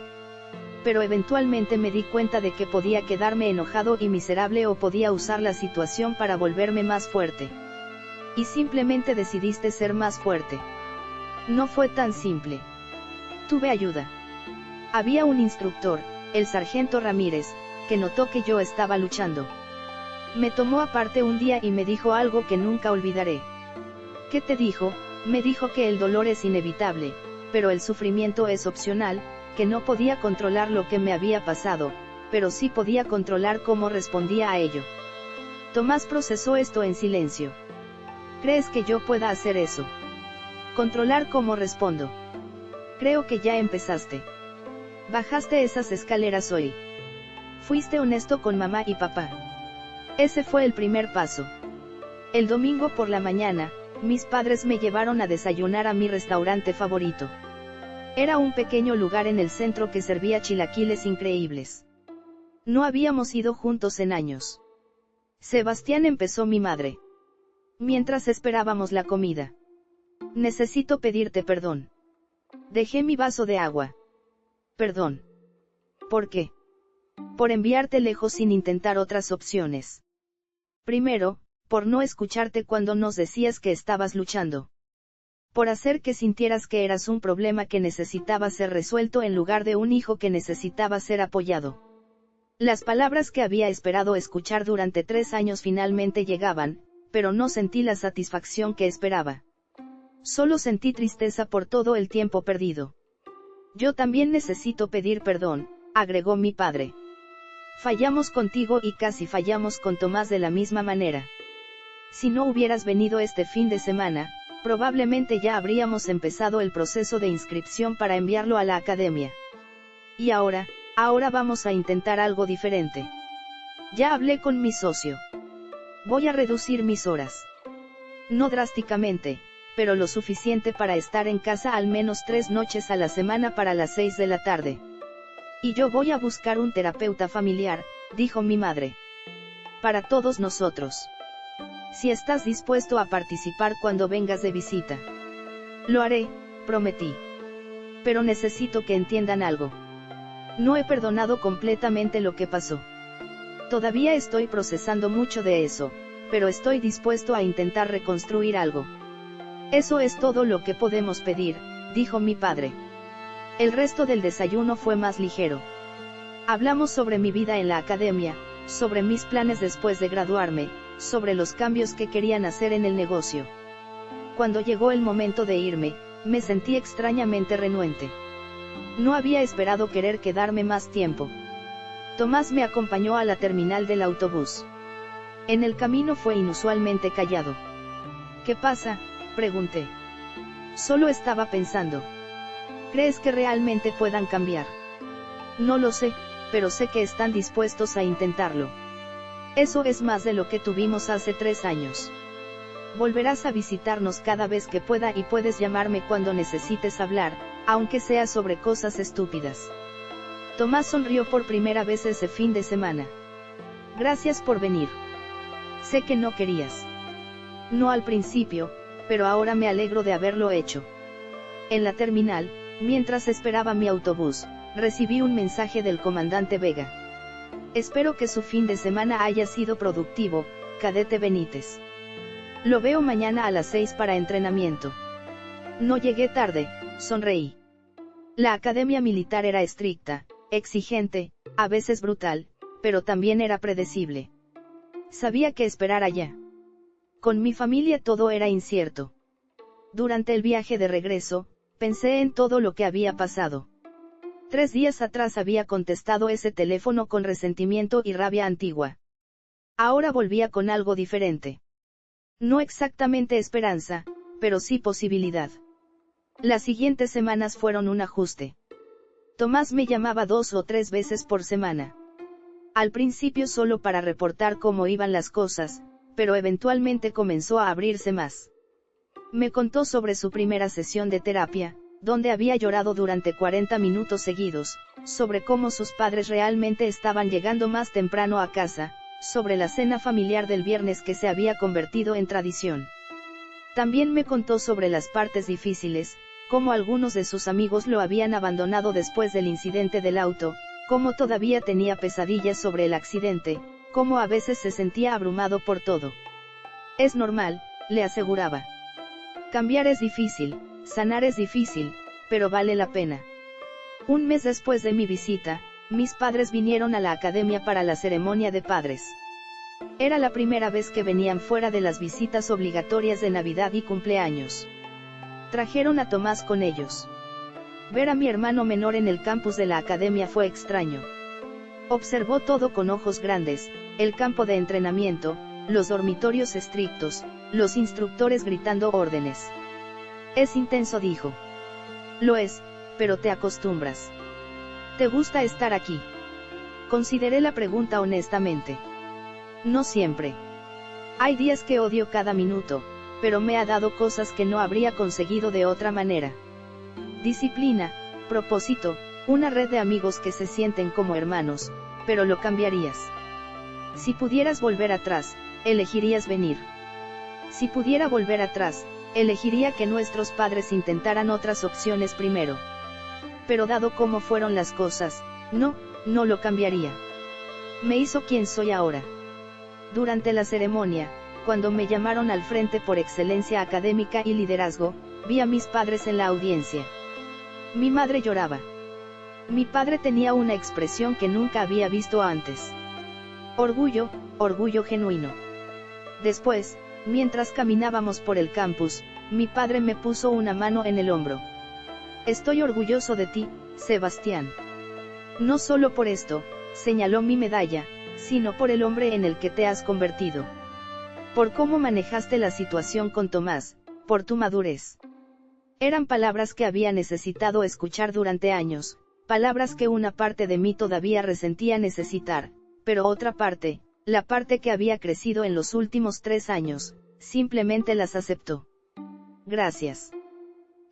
Pero eventualmente me di cuenta de que podía quedarme enojado y miserable o podía usar la situación para volverme más fuerte. Y simplemente decidiste ser más fuerte. No fue tan simple. Tuve ayuda. Había un instructor, el sargento Ramírez, que notó que yo estaba luchando. Me tomó aparte un día y me dijo algo que nunca olvidaré. ¿Qué te dijo? Me dijo que el dolor es inevitable, pero el sufrimiento es opcional, que no podía controlar lo que me había pasado, pero sí podía controlar cómo respondía a ello. Tomás procesó esto en silencio. ¿Crees que yo pueda hacer eso? Controlar cómo respondo. Creo que ya empezaste. Bajaste esas escaleras hoy. Fuiste honesto con mamá y papá. Ese fue el primer paso. El domingo por la mañana, mis padres me llevaron a desayunar a mi restaurante favorito. Era un pequeño lugar en el centro que servía chilaquiles increíbles. No habíamos ido juntos en años. Sebastián, empezó mi madre. Mientras esperábamos la comida. Necesito pedirte perdón. Dejé mi vaso de agua. Perdón. ¿Por qué? Por enviarte lejos sin intentar otras opciones. Primero, por no escucharte cuando nos decías que estabas luchando. Por hacer que sintieras que eras un problema que necesitaba ser resuelto en lugar de un hijo que necesitaba ser apoyado. Las palabras que había esperado escuchar durante 3 años finalmente llegaban, pero no sentí la satisfacción que esperaba. Solo sentí tristeza por todo el tiempo perdido. Yo también necesito pedir perdón, agregó mi padre. Fallamos contigo y casi fallamos con Tomás de la misma manera. Si no hubieras venido este fin de semana, probablemente ya habríamos empezado el proceso de inscripción para enviarlo a la academia. Y ahora vamos a intentar algo diferente. Ya hablé con mi socio. Voy a reducir mis horas. No drásticamente, pero lo suficiente para estar en casa al menos 3 noches a la semana para las 6 de la tarde. Y yo voy a buscar un terapeuta familiar, dijo mi madre. Para todos nosotros. Si estás dispuesto a participar cuando vengas de visita. Lo haré, prometí. Pero necesito que entiendan algo. No he perdonado completamente lo que pasó. Todavía estoy procesando mucho de eso, pero estoy dispuesto a intentar reconstruir algo. Eso es todo lo que podemos pedir, dijo mi padre. El resto del desayuno fue más ligero. Hablamos sobre mi vida en la academia, sobre mis planes después de graduarme, sobre los cambios que querían hacer en el negocio. Cuando llegó el momento de irme, me sentí extrañamente renuente. No había esperado querer quedarme más tiempo. Tomás me acompañó a la terminal del autobús. En el camino fue inusualmente callado. ¿Qué pasa?, pregunté. Solo estaba pensando. ¿Crees que realmente puedan cambiar? No lo sé, pero sé que están dispuestos a intentarlo. Eso es más de lo que tuvimos hace 3 años. Volverás a visitarnos cada vez que pueda y puedes llamarme cuando necesites hablar, aunque sea sobre cosas estúpidas. Tomás sonrió por primera vez ese fin de semana. Gracias por venir. Sé que no querías. No al principio, pero ahora me alegro de haberlo hecho. En la terminal, mientras esperaba mi autobús, recibí un mensaje del comandante Vega. Espero que su fin de semana haya sido productivo, cadete Benítez. Lo veo mañana a las 6 para entrenamiento. No llegué tarde, sonreí. La academia militar era estricta, exigente, a veces brutal, pero también era predecible. Sabía qué esperar allá. Con mi familia todo era incierto. Durante el viaje de regreso, pensé en todo lo que había pasado. 3 días atrás había contestado ese teléfono con resentimiento y rabia antigua. Ahora volvía con algo diferente. No exactamente esperanza, pero sí posibilidad. Las siguientes semanas fueron un ajuste. Tomás me llamaba 2 o 3 veces por semana. Al principio solo para reportar cómo iban las cosas, pero eventualmente comenzó a abrirse más. Me contó sobre su primera sesión de terapia, donde había llorado durante 40 minutos seguidos, sobre cómo sus padres realmente estaban llegando más temprano a casa, sobre la cena familiar del viernes que se había convertido en tradición. También me contó sobre las partes difíciles, cómo algunos de sus amigos lo habían abandonado después del incidente del auto, cómo todavía tenía pesadillas sobre el accidente, cómo a veces se sentía abrumado por todo. Es normal, le aseguraba. Cambiar es difícil, sanar es difícil, pero vale la pena. Un mes después de mi visita, mis padres vinieron a la academia para la ceremonia de padres. Era la primera vez que venían fuera de las visitas obligatorias de Navidad y cumpleaños. Trajeron a Tomás con ellos. Ver a mi hermano menor en el campus de la academia fue extraño. Observó todo con ojos grandes, el campo de entrenamiento, los dormitorios estrictos, los instructores gritando órdenes. Es intenso, dijo. Lo es, pero te acostumbras. ¿Te gusta estar aquí? Consideré la pregunta honestamente. No siempre. Hay días que odio cada minuto, pero me ha dado cosas que no habría conseguido de otra manera. Disciplina, propósito, una red de amigos que se sienten como hermanos, pero lo cambiarías. Si pudieras volver atrás, elegirías venir. Si pudiera volver atrás, elegiría que nuestros padres intentaran otras opciones primero. Pero dado cómo fueron las cosas, no lo cambiaría. Me hizo quien soy ahora. Durante la ceremonia, cuando me llamaron al frente por excelencia académica y liderazgo, vi a mis padres en la audiencia. Mi madre lloraba. Mi padre tenía una expresión que nunca había visto antes. Orgullo, orgullo genuino. Después, mientras caminábamos por el campus, mi padre me puso una mano en el hombro. Estoy orgulloso de ti, Sebastián. No solo por esto, señaló mi medalla, sino por el hombre en el que te has convertido. Por cómo manejaste la situación con Tomás, por tu madurez. Eran palabras que había necesitado escuchar durante años, palabras que una parte de mí todavía resentía necesitar, pero otra parte, la parte que había crecido en los últimos 3 años, simplemente las aceptó. Gracias.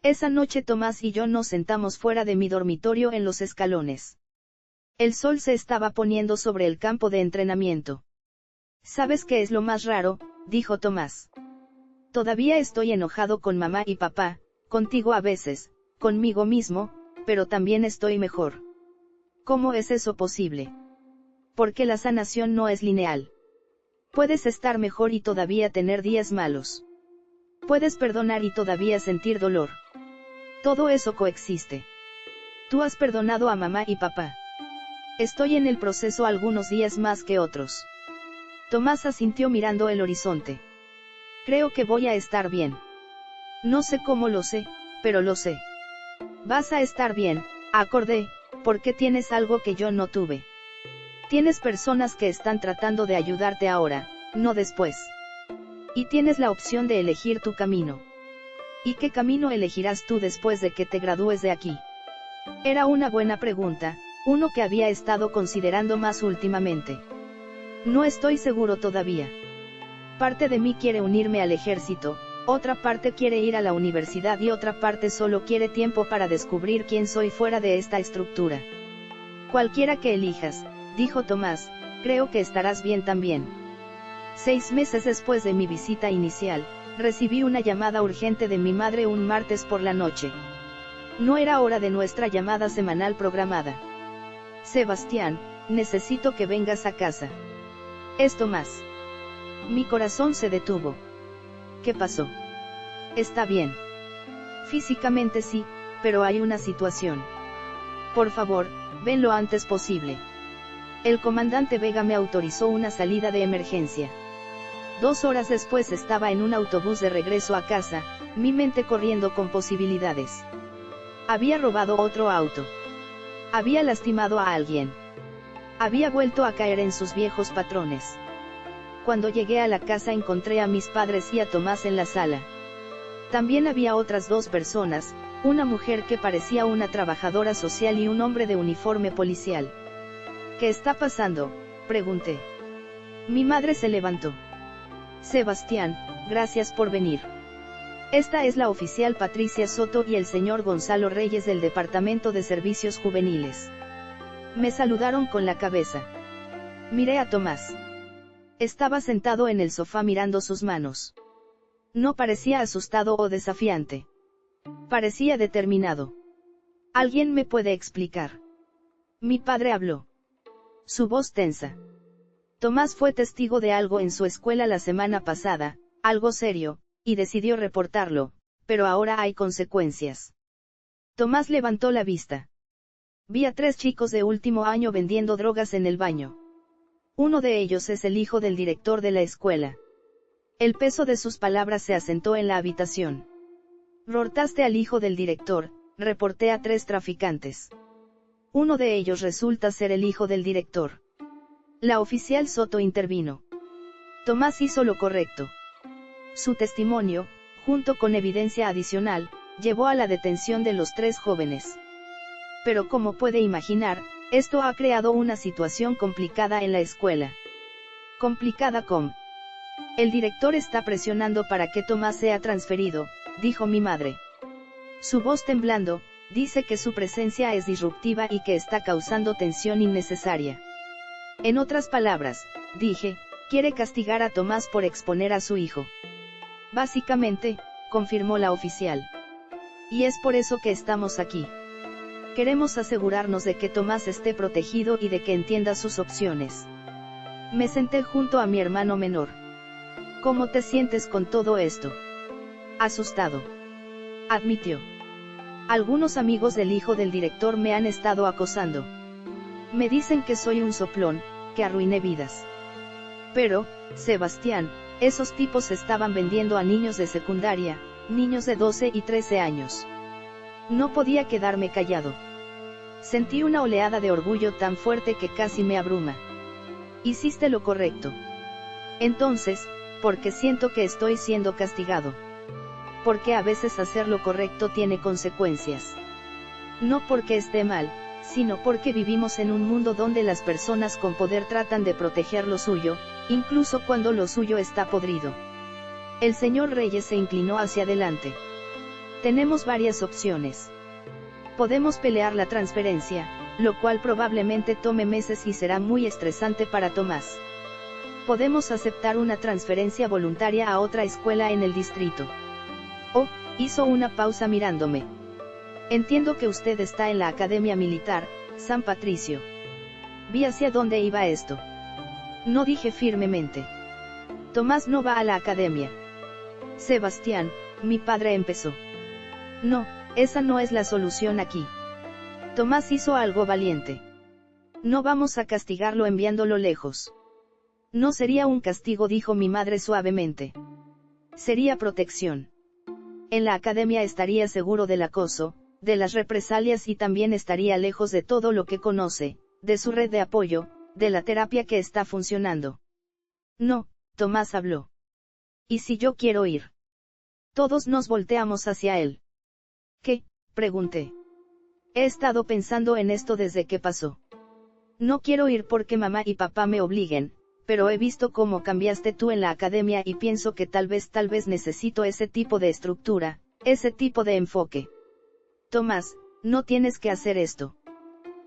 Esa noche Tomás y yo nos sentamos fuera de mi dormitorio en los escalones. El sol se estaba poniendo sobre el campo de entrenamiento. ¿Sabes qué es lo más raro?, dijo Tomás. Todavía estoy enojado con mamá y papá, contigo a veces, conmigo mismo, pero también estoy mejor. ¿Cómo es eso posible? Porque la sanación no es lineal. Puedes estar mejor y todavía tener días malos. Puedes perdonar y todavía sentir dolor. Todo eso coexiste. Tú has perdonado a mamá y papá. Estoy en el proceso algunos días más que otros. Tomás asintió mirando el horizonte. Creo que voy a estar bien. No sé cómo lo sé, pero lo sé. Vas a estar bien, acordé, porque tienes algo que yo no tuve. Tienes personas que están tratando de ayudarte ahora, no después. Y tienes la opción de elegir tu camino. ¿Y qué camino elegirás tú después de que te gradúes de aquí? Era una buena pregunta, uno que había estado considerando más últimamente. No estoy seguro todavía. Parte de mí quiere unirme al ejército, otra parte quiere ir a la universidad y otra parte solo quiere tiempo para descubrir quién soy fuera de esta estructura. Cualquiera que elijas, dijo Tomás, creo que estarás bien también. 6 meses después de mi visita inicial, recibí una llamada urgente de mi madre un martes por la noche. No era hora de nuestra llamada semanal programada. Sebastián, necesito que vengas a casa. Es Tomás. Mi corazón se detuvo. ¿Qué pasó? Está bien. Físicamente sí, pero hay una situación. Por favor, ven lo antes posible. El comandante Vega me autorizó una salida de emergencia. 2 horas después estaba en un autobús de regreso a casa, mi mente corriendo con posibilidades. Había robado otro auto. Había lastimado a alguien. Había vuelto a caer en sus viejos patrones. Cuando llegué a la casa encontré a mis padres y a Tomás en la sala. También había otras 2 personas, una mujer que parecía una trabajadora social y un hombre de uniforme policial. ¿Qué está pasando?, pregunté. Mi madre se levantó. Sebastián, gracias por venir. Esta es la oficial Patricia Soto y el señor Gonzalo Reyes del Departamento de Servicios Juveniles. Me saludaron con la cabeza. Miré a Tomás. Estaba sentado en el sofá mirando sus manos. No parecía asustado o desafiante. Parecía determinado. ¿Alguien me puede explicar? Mi padre habló. Su voz tensa. Tomás fue testigo de algo en su escuela la semana pasada, algo serio, y decidió reportarlo, pero ahora hay consecuencias. Tomás levantó la vista. Vi a 3 chicos de último año vendiendo drogas en el baño. Uno de ellos es el hijo del director de la escuela. El peso de sus palabras se asentó en la habitación. Rortaste al hijo del director, reporté a 3 traficantes. Uno de ellos resulta ser el hijo del director. La oficial Soto intervino. Tomás hizo lo correcto. Su testimonio, junto con evidencia adicional, llevó a la detención de los 3 jóvenes. Pero como puede imaginar, esto ha creado una situación complicada en la escuela. Complicada com. El director está presionando para que Tomás sea transferido, dijo mi madre. Su voz temblando, dice que su presencia es disruptiva y que está causando tensión innecesaria. En otras palabras, dije, quiere castigar a Tomás por exponer a su hijo. Básicamente, confirmó la oficial. Y es por eso que estamos aquí. Queremos asegurarnos de que Tomás esté protegido y de que entienda sus opciones. Me senté junto a mi hermano menor. ¿Cómo te sientes con todo esto? Asustado. Admitió. Algunos amigos del hijo del director me han estado acosando. Me dicen que soy un soplón, que arruiné vidas. Pero, Sebastián, esos tipos estaban vendiendo a niños de secundaria, niños de 12 y 13 años. No podía quedarme callado. Sentí una oleada de orgullo tan fuerte que casi me abruma. Hiciste lo correcto. Entonces, porque siento que estoy siendo castigado. Porque a veces hacer lo correcto tiene consecuencias. No porque esté mal, sino porque vivimos en un mundo donde las personas con poder tratan de proteger lo suyo, incluso cuando lo suyo está podrido. El señor Reyes se inclinó hacia adelante. Tenemos varias opciones. Podemos pelear la transferencia, lo cual probablemente tome meses y será muy estresante para Tomás. Podemos aceptar una transferencia voluntaria a otra escuela en el distrito. Oh, hizo una pausa mirándome. Entiendo que usted está en la Academia Militar, San Patricio. Vi hacia dónde iba esto. No dije firmemente. Tomás no va a la academia. Sebastián, mi padre empezó. No, esa no es la solución aquí. Tomás hizo algo valiente. No vamos a castigarlo enviándolo lejos. No sería un castigo, dijo mi madre suavemente. Sería protección. En la academia estaría seguro del acoso, de las represalias y también estaría lejos de todo lo que conoce, de su red de apoyo, de la terapia que está funcionando. No, Tomás habló. ¿Y si yo quiero ir? Todos nos volteamos hacia él. ¿Qué?, pregunté. He estado pensando en esto desde que pasó. No quiero ir porque mamá y papá me obliguen, pero he visto cómo cambiaste tú en la academia y pienso que tal vez necesito ese tipo de estructura, ese tipo de enfoque. Tomás, no tienes que hacer esto.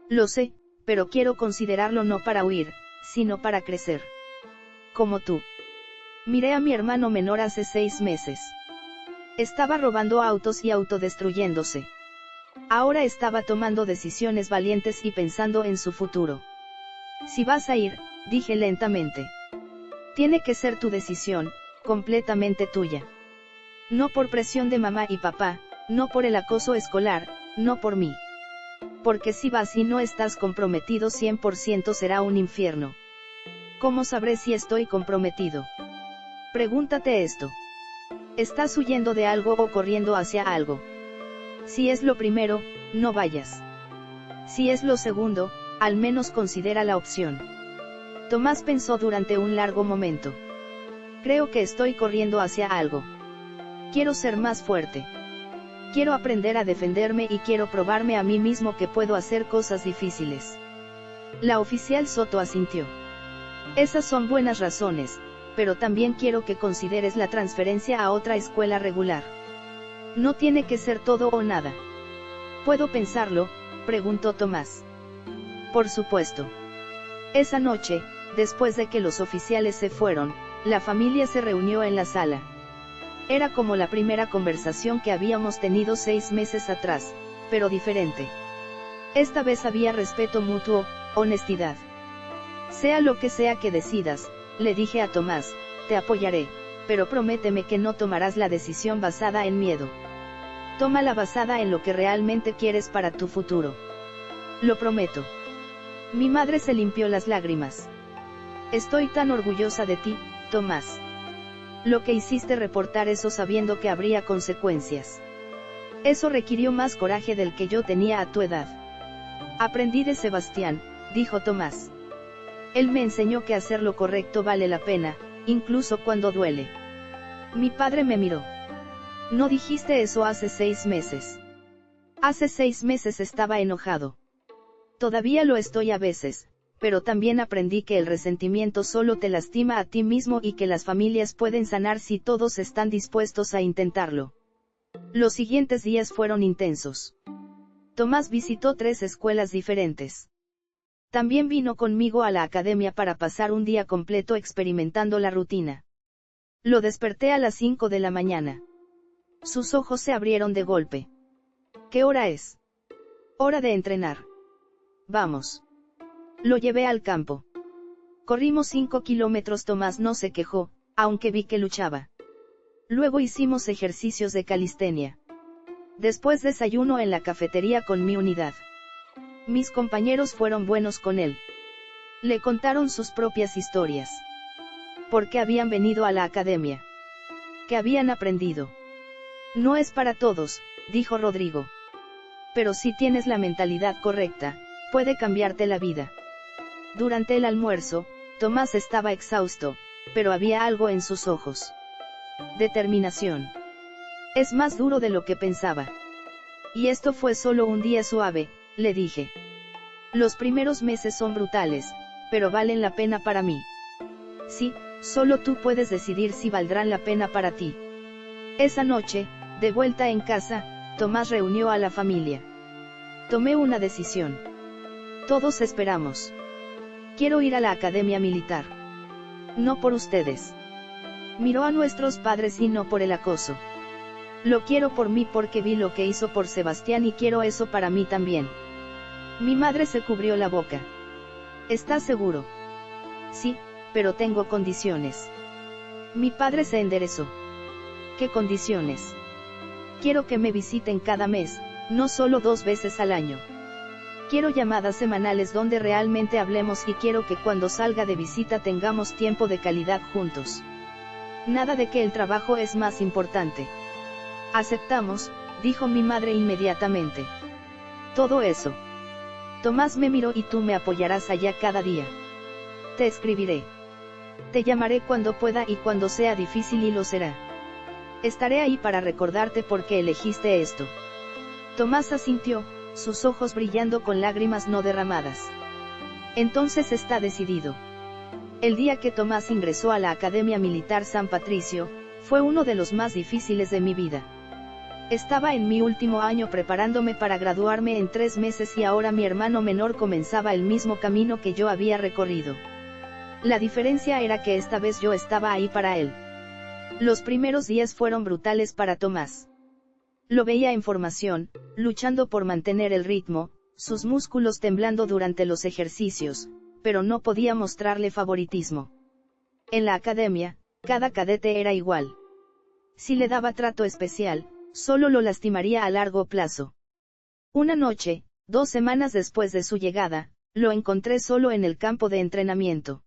Lo sé, pero quiero considerarlo no para huir, sino para crecer. Como tú. Miré a mi hermano menor hace 6 meses. Estaba robando autos y autodestruyéndose. Ahora estaba tomando decisiones valientes y pensando en su futuro. Si vas a ir, dije lentamente. Tiene que ser tu decisión, completamente tuya. No por presión de mamá y papá, no por el acoso escolar, no por mí. Porque si vas y no estás comprometido 100% será un infierno. ¿Cómo sabré si estoy comprometido? Pregúntate esto. ¿Estás huyendo de algo o corriendo hacia algo? Si es lo primero, no vayas. Si es lo segundo, al menos considera la opción. Tomás pensó durante un largo momento. Creo que estoy corriendo hacia algo. Quiero ser más fuerte. Quiero aprender a defenderme y quiero probarme a mí mismo que puedo hacer cosas difíciles. La oficial Soto asintió. Esas son buenas razones, pero también quiero que consideres la transferencia a otra escuela regular. No tiene que ser todo o nada. ¿Puedo pensarlo?, preguntó Tomás. Por supuesto. Esa noche, después de que los oficiales se fueron, la familia se reunió en la sala. Era como la primera conversación que habíamos tenido 6 meses atrás, pero diferente. Esta vez había respeto mutuo, honestidad. Sea lo que sea que decidas, le dije a Tomás, te apoyaré, pero prométeme que no tomarás la decisión basada en miedo. Tómala basada en lo que realmente quieres para tu futuro. Lo prometo. Mi madre se limpió las lágrimas. Estoy tan orgullosa de ti, Tomás. Lo que hiciste reportar eso sabiendo que habría consecuencias. Eso requirió más coraje del que yo tenía a tu edad. Aprendí de Sebastián, dijo Tomás. Él me enseñó que hacer lo correcto vale la pena, incluso cuando duele. Mi padre me miró. No dijiste eso hace 6 meses. Hace 6 meses estaba enojado. Todavía lo estoy a veces, pero también aprendí que el resentimiento solo te lastima a ti mismo y que las familias pueden sanar si todos están dispuestos a intentarlo. Los siguientes días fueron intensos. Tomás visitó 3 escuelas diferentes. También vino conmigo a la academia para pasar un día completo experimentando la rutina. Lo desperté a las 5 de la mañana. Sus ojos se abrieron de golpe. ¿Qué hora es? Hora de entrenar. Vamos. Lo llevé al campo. Corrimos 5 kilómetros. Tomás no se quejó, aunque vi que luchaba. Luego hicimos ejercicios de calistenia. Después desayuno en la cafetería con mi unidad. Mis compañeros fueron buenos con él. Le contaron sus propias historias. ¿Por qué habían venido a la academia? ¿Qué habían aprendido? No es para todos, dijo Rodrigo. Pero si tienes la mentalidad correcta, puede cambiarte la vida. Durante el almuerzo, Tomás estaba exhausto, pero había algo en sus ojos. Determinación. Es más duro de lo que pensaba. Y esto fue solo un día suave, le dije. Los primeros meses son brutales, pero valen la pena para mí. Sí, solo tú puedes decidir si valdrán la pena para ti. Esa noche, de vuelta en casa, Tomás reunió a la familia. Tomé una decisión. Todos esperamos. Quiero ir a la academia militar. No por ustedes. Miró a nuestros padres y no por el acoso. Lo quiero por mí porque vi lo que hizo por Sebastián y quiero eso para mí también. Mi madre se cubrió la boca. ¿Estás seguro? Sí, pero tengo condiciones. Mi padre se enderezó. ¿Qué condiciones? Quiero que me visiten cada mes, no solo 2 veces al año. Quiero llamadas semanales donde realmente hablemos y quiero que cuando salga de visita tengamos tiempo de calidad juntos. Nada de que el trabajo es más importante. Aceptamos, dijo mi madre inmediatamente. Todo eso. Tomás me miró y tú me apoyarás allá cada día. Te escribiré. Te llamaré cuando pueda y cuando sea difícil y lo será. Estaré ahí para recordarte por qué elegiste esto. Tomás asintió, sus ojos brillando con lágrimas no derramadas. Entonces está decidido. El día que Tomás ingresó a la Academia Militar San Patricio, fue uno de los más difíciles de mi vida. Estaba en mi último año preparándome para graduarme en 3 meses y ahora mi hermano menor comenzaba el mismo camino que yo había recorrido. La diferencia era que esta vez yo estaba ahí para él. Los primeros días fueron brutales para Tomás. Lo veía en formación, luchando por mantener el ritmo, sus músculos temblando durante los ejercicios, pero no podía mostrarle favoritismo. En la academia, cada cadete era igual. Si le daba trato especial, solo lo lastimaría a largo plazo. Una noche, 2 semanas después de su llegada, lo encontré solo en el campo de entrenamiento.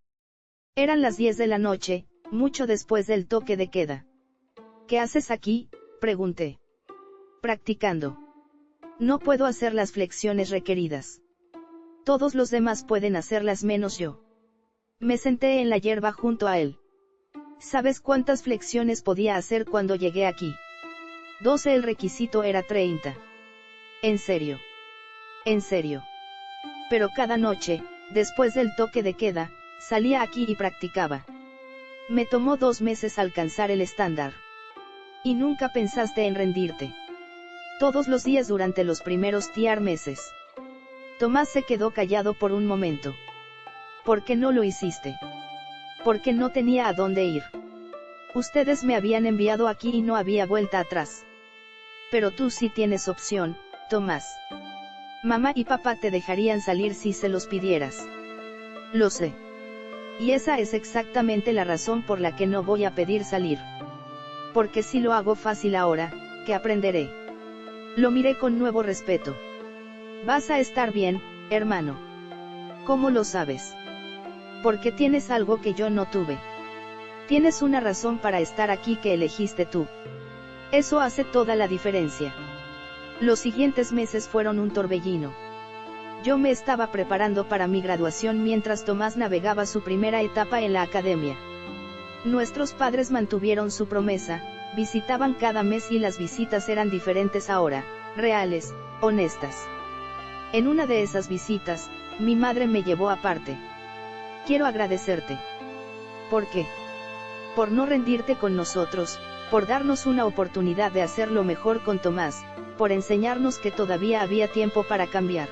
Eran las 10 de la noche, mucho después del toque de queda. ¿Qué haces aquí?, pregunté. Practicando. No puedo hacer las flexiones requeridas. Todos los demás pueden hacerlas menos yo. Me senté en la hierba junto a él. ¿Sabes cuántas flexiones podía hacer cuando llegué aquí? 12. El requisito era 30. ¿En serio? En serio. Pero cada noche, después del toque de queda, salía aquí y practicaba. Me tomó 2 meses alcanzar el estándar. Y nunca pensaste en rendirte. Todos los días durante los primeros 10 meses. Tomás se quedó callado por un momento. ¿Por qué no lo hiciste? Porque no tenía a dónde ir. Ustedes me habían enviado aquí y no había vuelta atrás. Pero tú sí tienes opción, Tomás. Mamá y papá te dejarían salir si se los pidieras. Lo sé. Y esa es exactamente la razón por la que no voy a pedir salir. Porque si lo hago fácil ahora, ¿qué aprenderé? Lo miré con nuevo respeto. Vas a estar bien, hermano. ¿Cómo lo sabes? Porque tienes algo que yo no tuve. Tienes una razón para estar aquí que elegiste tú. Eso hace toda la diferencia. Los siguientes meses fueron un torbellino. Yo me estaba preparando para mi graduación mientras Tomás navegaba su primera etapa en la academia. Nuestros padres mantuvieron su promesa, visitaban cada mes y las visitas eran diferentes ahora, reales, honestas. En una de esas visitas, mi madre me llevó aparte. Quiero agradecerte. ¿Por qué? Por no rendirte con nosotros, por darnos una oportunidad de hacerlo mejor con Tomás, por enseñarnos que todavía había tiempo para cambiar.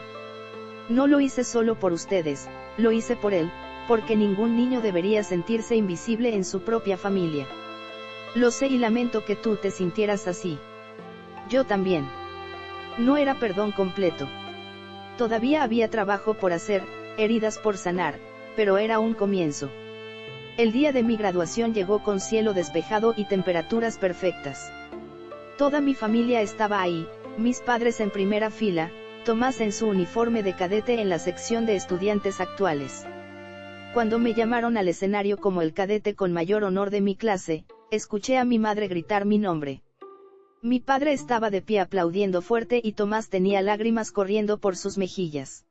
No lo hice solo por ustedes, lo hice por él, porque ningún niño debería sentirse invisible en su propia familia. Lo sé y lamento que tú te sintieras así. Yo también. No era perdón completo. Todavía había trabajo por hacer, heridas por sanar, pero era un comienzo. El día de mi graduación llegó con cielo despejado y temperaturas perfectas. Toda mi familia estaba ahí, mis padres en primera fila, Tomás en su uniforme de cadete en la sección de estudiantes actuales. Cuando me llamaron al escenario como el cadete con mayor honor de mi clase, escuché a mi madre gritar mi nombre. Mi padre estaba de pie aplaudiendo fuerte y Tomás tenía lágrimas corriendo por sus mejillas.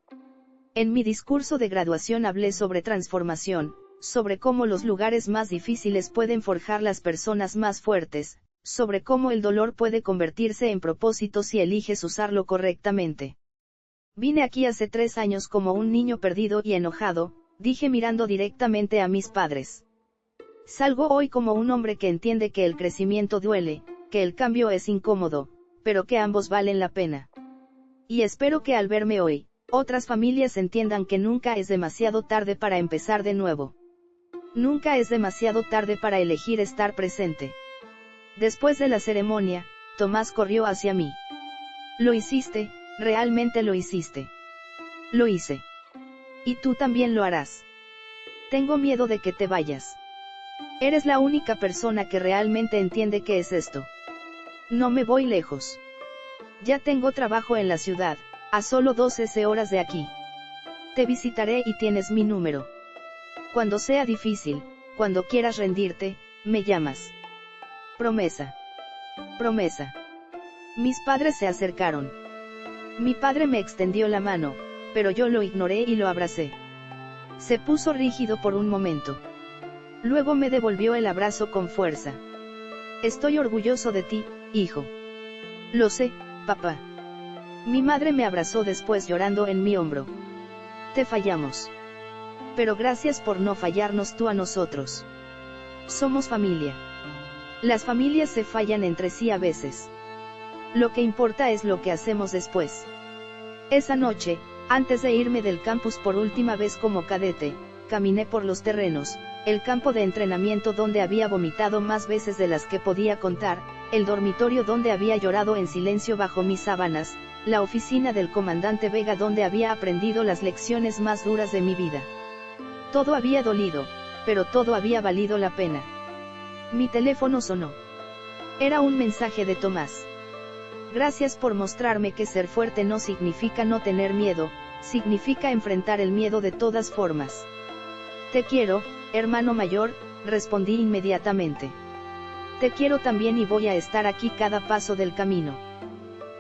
En mi discurso de graduación hablé sobre transformación, sobre cómo los lugares más difíciles pueden forjar las personas más fuertes, sobre cómo el dolor puede convertirse en propósito si eliges usarlo correctamente. Vine aquí hace 3 años como un niño perdido y enojado, dije mirando directamente a mis padres. Salgo hoy como un hombre que entiende que el crecimiento duele, que el cambio es incómodo, pero que ambos valen la pena. Y espero que al verme hoy, otras familias entiendan que nunca es demasiado tarde para empezar de nuevo. Nunca es demasiado tarde para elegir estar presente. Después de la ceremonia, Tomás corrió hacia mí. Lo hiciste, realmente lo hiciste. Lo hice. Y tú también lo harás. Tengo miedo de que te vayas. Eres la única persona que realmente entiende qué es esto. No me voy lejos. Ya tengo trabajo en la ciudad, a solo 12 horas de aquí. Te visitaré y tienes mi número. Cuando sea difícil, cuando quieras rendirte, me llamas. Promesa. Promesa. Mis padres se acercaron. Mi padre me extendió la mano, pero yo lo ignoré y lo abracé. Se puso rígido por un momento. Luego me devolvió el abrazo con fuerza. Estoy orgulloso de ti, hijo. Lo sé, papá. Mi madre me abrazó después llorando en mi hombro. Te fallamos. Pero gracias por no fallarnos tú a nosotros. Somos familia. Las familias se fallan entre sí a veces. Lo que importa es lo que hacemos después. Esa noche, antes de irme del campus por última vez como cadete, caminé por los terrenos, el campo de entrenamiento donde había vomitado más veces de las que podía contar, el dormitorio donde había llorado en silencio bajo mis sábanas, la oficina del comandante Vega donde había aprendido las lecciones más duras de mi vida. Todo había dolido, pero todo había valido la pena. Mi teléfono sonó. Era un mensaje de Tomás. Gracias por mostrarme que ser fuerte no significa no tener miedo, significa enfrentar el miedo de todas formas. Te quiero, hermano mayor, respondí inmediatamente. Te quiero también y voy a estar aquí cada paso del camino.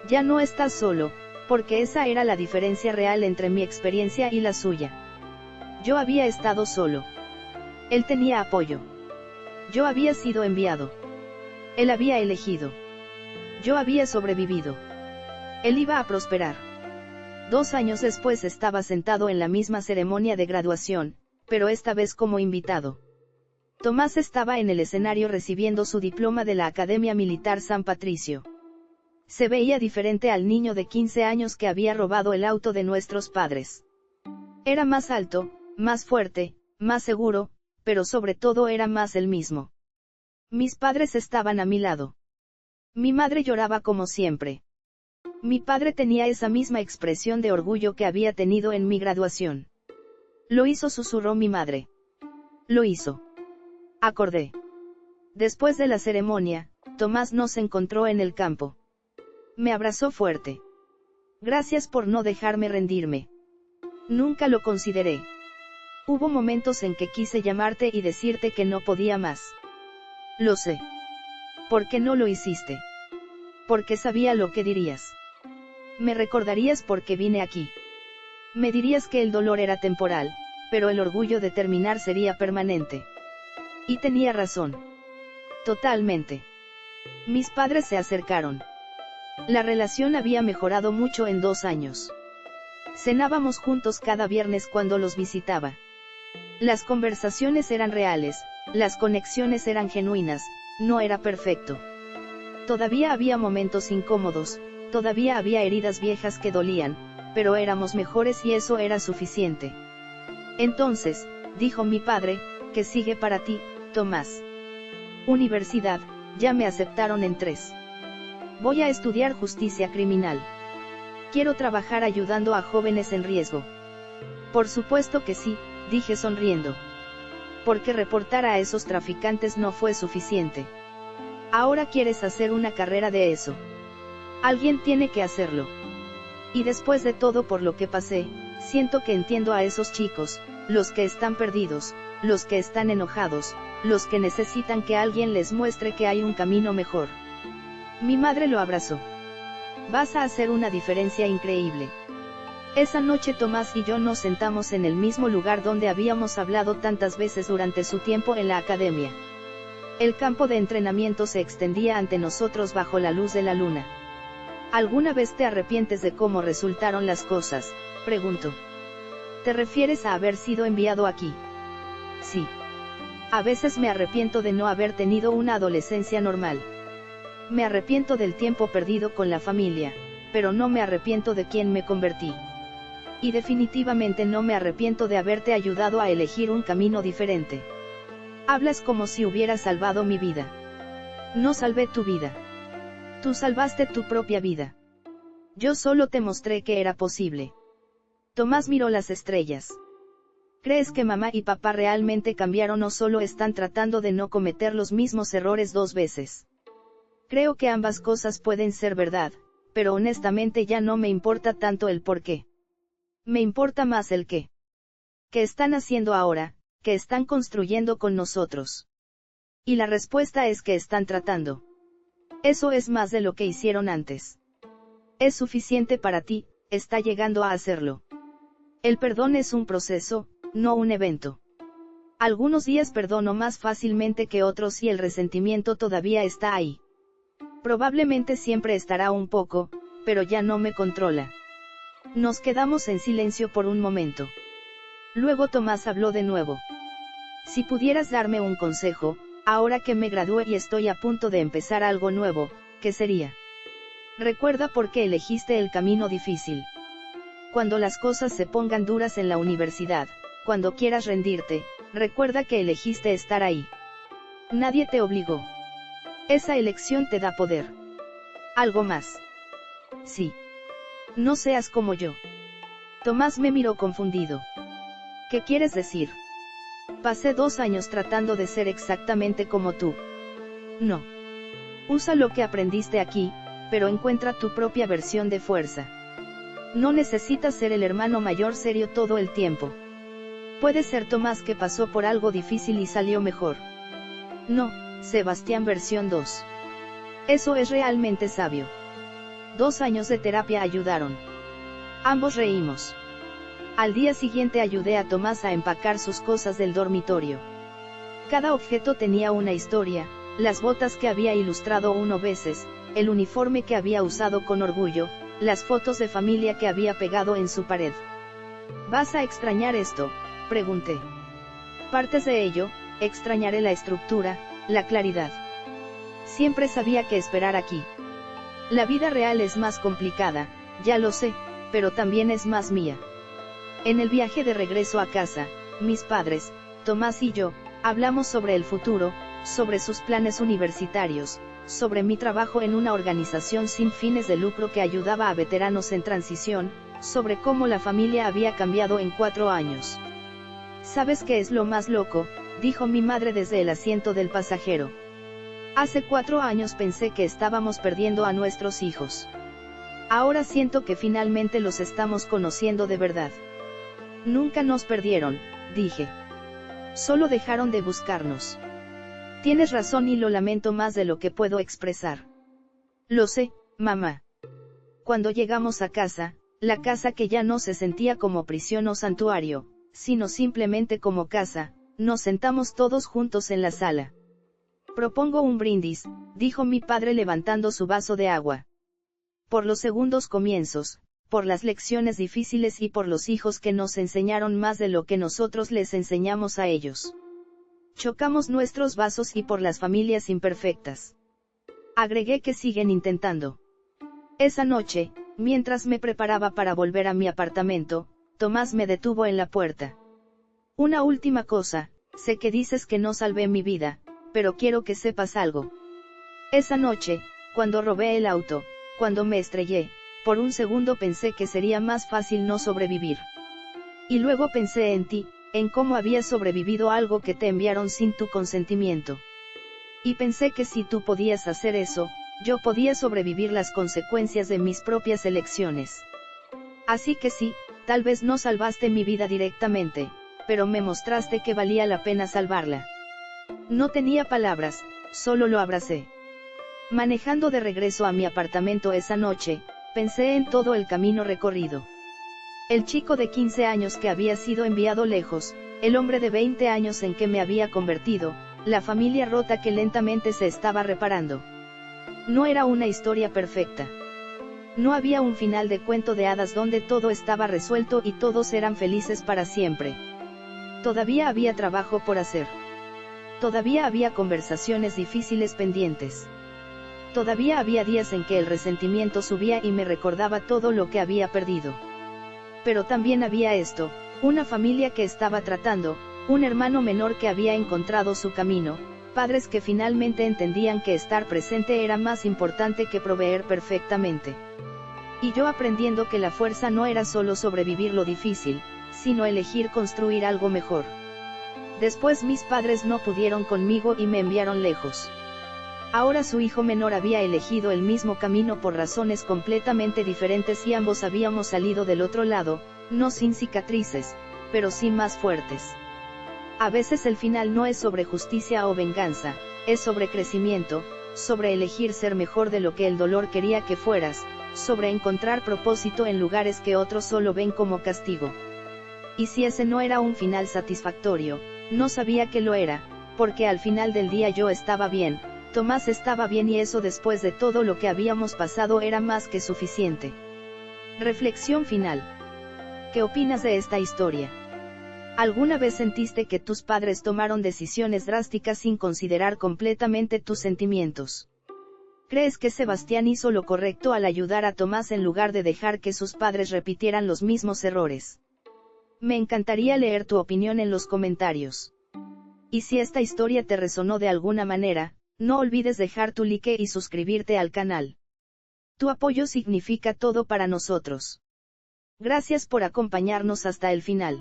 Ya no estás solo, porque esa era la diferencia real entre mi experiencia y la suya. Yo había estado solo. Él tenía apoyo. Yo había sido enviado. Él había elegido. Yo había sobrevivido. Él iba a prosperar. 2 años después estaba sentado en la misma ceremonia de graduación, pero esta vez como invitado. Tomás estaba en el escenario recibiendo su diploma de la Academia Militar San Patricio. Se veía diferente al niño de 15 años que había robado el auto de nuestros padres. Era más alto, más fuerte, más seguro, pero sobre todo era más el mismo. Mis padres estaban a mi lado. Mi madre lloraba como siempre. Mi padre tenía esa misma expresión de orgullo que había tenido en mi graduación. Lo hizo, susurró mi madre. Lo hizo. Acordé. Después de la ceremonia, Tomás nos encontró en el campo. Me abrazó fuerte. Gracias por no dejarme rendirme. Nunca lo consideré. Hubo momentos en que quise llamarte y decirte que no podía más. Lo sé. ¿Por qué no lo hiciste? Porque sabía lo que dirías. Me recordarías por qué vine aquí. Me dirías que el dolor era temporal, pero el orgullo de terminar sería permanente. Y tenía razón. Totalmente. Mis padres se acercaron. La relación había mejorado mucho en 2 años. Cenábamos juntos cada viernes cuando los visitaba. Las conversaciones eran reales, las conexiones eran genuinas, no era perfecto. Todavía había momentos incómodos, todavía había heridas viejas que dolían, pero éramos mejores y eso era suficiente. Entonces, dijo mi padre, ¿qué sigue para ti, Tomás? Universidad, ya me aceptaron en 3. Voy a estudiar justicia criminal. Quiero trabajar ayudando a jóvenes en riesgo. Por supuesto que sí, dije sonriendo. Porque reportar a esos traficantes no fue suficiente. Ahora quieres hacer una carrera de eso. Alguien tiene que hacerlo. Y después de todo por lo que pasé, siento que entiendo a esos chicos, los que están perdidos, los que están enojados, los que necesitan que alguien les muestre que hay un camino mejor. Mi madre lo abrazó. Vas a hacer una diferencia increíble. Esa noche Tomás y yo nos sentamos en el mismo lugar donde habíamos hablado tantas veces durante su tiempo en la academia. El campo de entrenamiento se extendía ante nosotros bajo la luz de la luna. ¿Alguna vez te arrepientes de cómo resultaron las cosas?, preguntó. ¿Te refieres a haber sido enviado aquí? Sí. A veces me arrepiento de no haber tenido una adolescencia normal. Me arrepiento del tiempo perdido con la familia, pero no me arrepiento de quién me convertí. Y definitivamente no me arrepiento de haberte ayudado a elegir un camino diferente. Hablas como si hubieras salvado mi vida. No salvé tu vida. Tú salvaste tu propia vida. Yo solo te mostré que era posible. Tomás miró las estrellas. ¿Crees que mamá y papá realmente cambiaron o solo están tratando de no cometer los mismos errores 2 veces? Creo que ambas cosas pueden ser verdad, pero honestamente ya no me importa tanto el por qué. Me importa más el qué. ¿Qué están haciendo ahora? ¿Qué están construyendo con nosotros? Y la respuesta es que están tratando. Eso es más de lo que hicieron antes. Es suficiente para ti, está llegando a hacerlo. El perdón es un proceso, no un evento. Algunos días perdono más fácilmente que otros y el resentimiento todavía está ahí. Probablemente siempre estará un poco, pero ya no me controla. Nos quedamos en silencio por un momento. Luego Tomás habló de nuevo. Si pudieras darme un consejo, ahora que me gradué y estoy a punto de empezar algo nuevo, ¿qué sería? Recuerda por qué elegiste el camino difícil. Cuando las cosas se pongan duras en la universidad, cuando quieras rendirte, recuerda que elegiste estar ahí. Nadie te obligó. Esa elección te da poder. ¿Algo más? Sí. No seas como yo. Tomás me miró confundido. ¿Qué quieres decir? Pasé 2 años tratando de ser exactamente como tú. No. Usa lo que aprendiste aquí, pero encuentra tu propia versión de fuerza. No necesitas ser el hermano mayor serio todo el tiempo. Puede ser Tomás que pasó por algo difícil y salió mejor. No, Sebastián versión 2. Eso es realmente sabio. 2 años de terapia ayudaron. Ambos reímos. Al día siguiente ayudé a Tomás a empacar sus cosas del dormitorio. Cada objeto tenía una historia, las botas que había ilustrado 1 veces, el uniforme que había usado con orgullo, las fotos de familia que había pegado en su pared. ¿Vas a extrañar esto?, pregunté. Partes de ello, extrañaré la estructura, la claridad. Siempre sabía que esperar aquí. La vida real es más complicada, ya lo sé, pero también es más mía. En el viaje de regreso a casa, mis padres, Tomás y yo, hablamos sobre el futuro, sobre sus planes universitarios, sobre mi trabajo en una organización sin fines de lucro que ayudaba a veteranos en transición, sobre cómo la familia había cambiado en 4 años. ¿Sabes qué es lo más loco?, dijo mi madre desde el asiento del pasajero. Hace 4 años pensé que estábamos perdiendo a nuestros hijos. Ahora siento que finalmente los estamos conociendo de verdad. Nunca nos perdieron, dije. Solo dejaron de buscarnos. Tienes razón y lo lamento más de lo que puedo expresar. Lo sé, mamá. Cuando llegamos a casa, la casa que ya no se sentía como prisión o santuario, sino simplemente como casa, nos sentamos todos juntos en la sala. Propongo un brindis, dijo mi padre levantando su vaso de agua. Por los segundos comienzos, por las lecciones difíciles y por los hijos que nos enseñaron más de lo que nosotros les enseñamos a ellos. Chocamos nuestros vasos y por las familias imperfectas. Agregué que siguen intentando. Esa noche, mientras me preparaba para volver a mi apartamento, Tomás me detuvo en la puerta. Una última cosa, sé que dices que no salvé mi vida, pero quiero que sepas algo. Esa noche, cuando robé el auto, cuando me estrellé, por un segundo pensé que sería más fácil no sobrevivir. Y luego pensé en ti, en cómo habías sobrevivido a algo que te enviaron sin tu consentimiento. Y pensé que si tú podías hacer eso, yo podía sobrevivir las consecuencias de mis propias elecciones. Así que sí, tal vez no salvaste mi vida directamente, pero me mostraste que valía la pena salvarla. No tenía palabras, solo lo abracé. Manejando de regreso a mi apartamento esa noche, pensé en todo el camino recorrido. El chico de 15 años que había sido enviado lejos, el hombre de 20 años en que me había convertido, la familia rota que lentamente se estaba reparando. No era una historia perfecta. No había un final de cuento de hadas donde todo estaba resuelto y todos eran felices para siempre. Todavía había trabajo por hacer. Todavía había conversaciones difíciles pendientes. Todavía había días en que el resentimiento subía y me recordaba todo lo que había perdido. Pero también había esto, una familia que estaba tratando, un hermano menor que había encontrado su camino, padres que finalmente entendían que estar presente era más importante que proveer perfectamente. Y yo aprendiendo que la fuerza no era solo sobrevivir lo difícil, sino elegir construir algo mejor. Después mis padres no pudieron conmigo y me enviaron lejos. Ahora su hijo menor había elegido el mismo camino por razones completamente diferentes y ambos habíamos salido del otro lado, no sin cicatrices, pero sí más fuertes. A veces el final no es sobre justicia o venganza, es sobre crecimiento, sobre elegir ser mejor de lo que el dolor quería que fueras, sobre encontrar propósito en lugares que otros solo ven como castigo. Y si ese no era un final satisfactorio, no sabía que lo era, porque al final del día yo estaba bien, Tomás estaba bien y eso después de todo lo que habíamos pasado era más que suficiente. Reflexión final. ¿Qué opinas de esta historia? ¿Alguna vez sentiste que tus padres tomaron decisiones drásticas sin considerar completamente tus sentimientos? ¿Crees que Sebastián hizo lo correcto al ayudar a Tomás en lugar de dejar que sus padres repitieran los mismos errores? Me encantaría leer tu opinión en los comentarios. Y si esta historia te resonó de alguna manera, no olvides dejar tu like y suscribirte al canal. Tu apoyo significa todo para nosotros. Gracias por acompañarnos hasta el final.